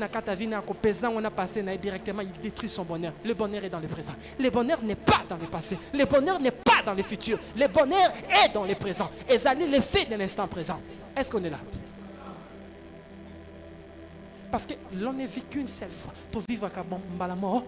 on a passé directement, il détruit son bonheur. Le bonheur est dans le présent. Le bonheur n'est pas dans le passé. Le bonheur n'est pas dans le futur. Le bonheur est dans le présent. Et ça est l'effet de l'instant présent. Est-ce qu'on est là? Parce que l'on n'est vécu une seule fois pour vivre à la mort.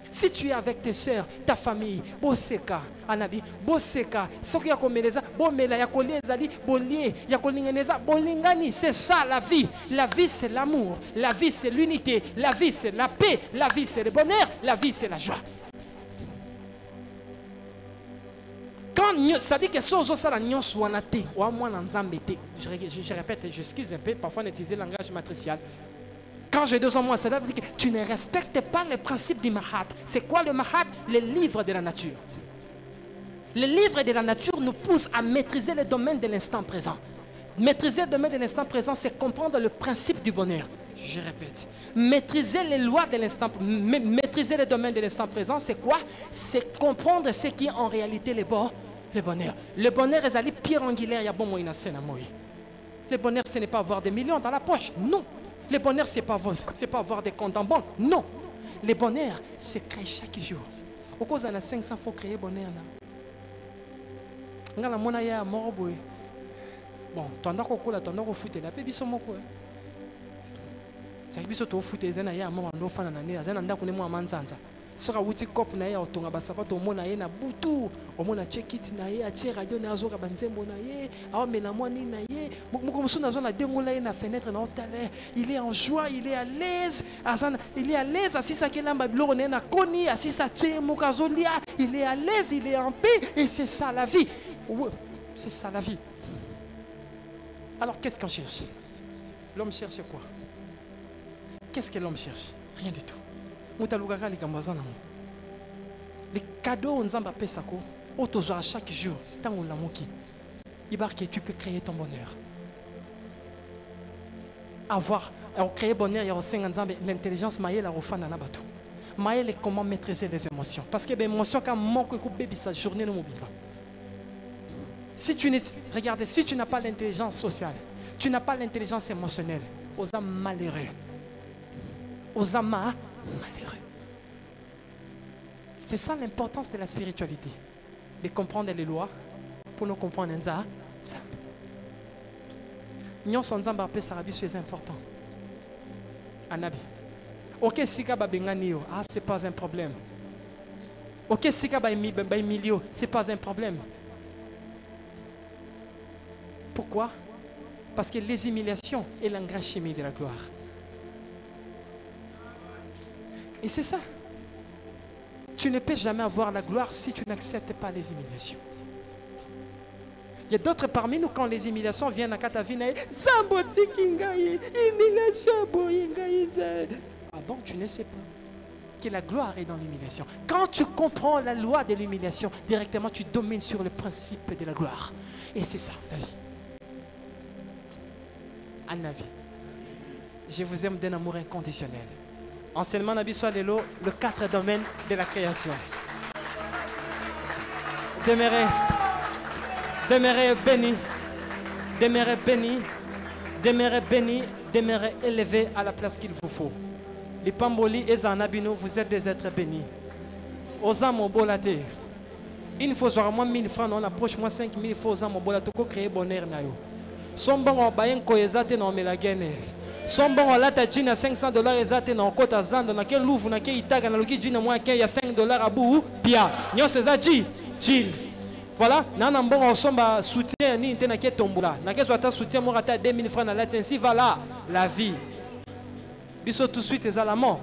Si tu es avec tes soeurs, ta famille, boseka, anabi, boseka, soki ya komeleza, bomela ya kolezali, bolie, ya kolingeneza, bolingani, c'est ça la vie. La vie c'est l'amour, la vie c'est l'unité, la vie c'est la paix, la vie c'est le bonheur, la vie c'est la joie. Quand ça dit que ça la nyonso wanate, wa mwana nzambe te. Je répète, j'excuse un peu, parfois on utilise le langage matricial. Quand j'ai 2 ans, moi, ça veut dire que tu ne respectes pas le principe du Mahat. C'est quoi le Mahat? Le livre de la nature. Le livre de la nature nous pousse à maîtriser le domaine de l'instant présent. Maîtriser le domaine de l'instant présent, c'est comprendre le principe du bonheur. Je répète. Maîtriser les lois de l'instant, maîtriser le domaine de l'instant présent, c'est quoi? C'est comprendre ce qui est en réalité le bonheur. Le bonheur est allé pierre angulaire, il y a bon moyen à scène à moi. Le bonheur, ce n'est pas avoir des millions dans la poche. Non. Le bonheur, ce n'est pas avoir des comptes en banque. Non. Le bonheur, c'est créer chaque jour. Au cause de 500, il faut créer bonheur. Bon, tu as un foot, tu as un foot. C'est que tu as foot, tu as un foot. Soka wuti kop na ye otonga basapato omona ye na butu omona chekiti na ye atie radio na azoka banzembo na ye awamela mwani na ye mokomusu na zona dengola ye na fenêtre na hôtel. Il est en joie, il est à l'aise, il est à l'aise asisa kelamba biloko na na koni asisa tie mokazolia, il est à l'aise, il est en paix et c'est ça la vie. C'est ça la vie. Alors qu'est-ce qu'on cherche? L'homme cherche quoi? Qu'est-ce que l'homme cherche? Rien du tout. Les cadeaux on zamba pesako à chaque jour tant on l'a moqué. Tu peux créer ton bonheur. Créer bonheur, il y a l'intelligence maïla au fan d'anabato. Maïla est comment maîtriser les émotions. Parce que les émotions quand manque que bébé sa journée ne m'oublie pas. Regardez, si tu n'as pas l'intelligence sociale, tu n'as pas l'intelligence émotionnelle, aux âmes malheureux. Aux âmes malheureux. C'est ça l'importance de la spiritualité. De comprendre les lois pour nous comprendre ça. Nous sommes c'est important. Anabi. Ok, sika ba benganio, c'est pas un problème. Ok, sika ba milio, c'est pas un problème. Pourquoi? Parce que les humiliations est la grande chimie de la gloire. Et c'est ça. Tu ne peux jamais avoir la gloire si tu n'acceptes pas les humiliations. Il y a d'autres parmi nous, quand les humiliations viennent à Katavina, ah bon, tu ne sais pas que la gloire est dans l'humiliation. Quand tu comprends la loi de l'humiliation, directement tu domines sur le principe de la gloire. Et c'est ça, la vie. Anna vie. Je vous aime d'un amour inconditionnel. Enseignement Nabiso Alelo, le 4 domaines de la création. Demeurez béni, demeurez béni, demeurez béni, demeurez élevé à la place qu'il vous faut. Les Pamboli et Zanabino, vous êtes des êtres bénis. Osamo Bolate, il faut genre moins 1000 francs, on approche moins 5000 francs, Osamo Bolate, pour créer bonheur. Son bon en bayen koezate non me la gene. Son bon en lata jean à $500 ezate non kota zando na ke louvre na ke itaga na loki jean moins il y a $5 à bout pia. Nyo seza jean. Voilà, nana bon en somba soutien ni te na ke tombula. Na ke soit soutien mo rata 2000 francs na latin si voilà la vie. Biso tout de suite ezala mort.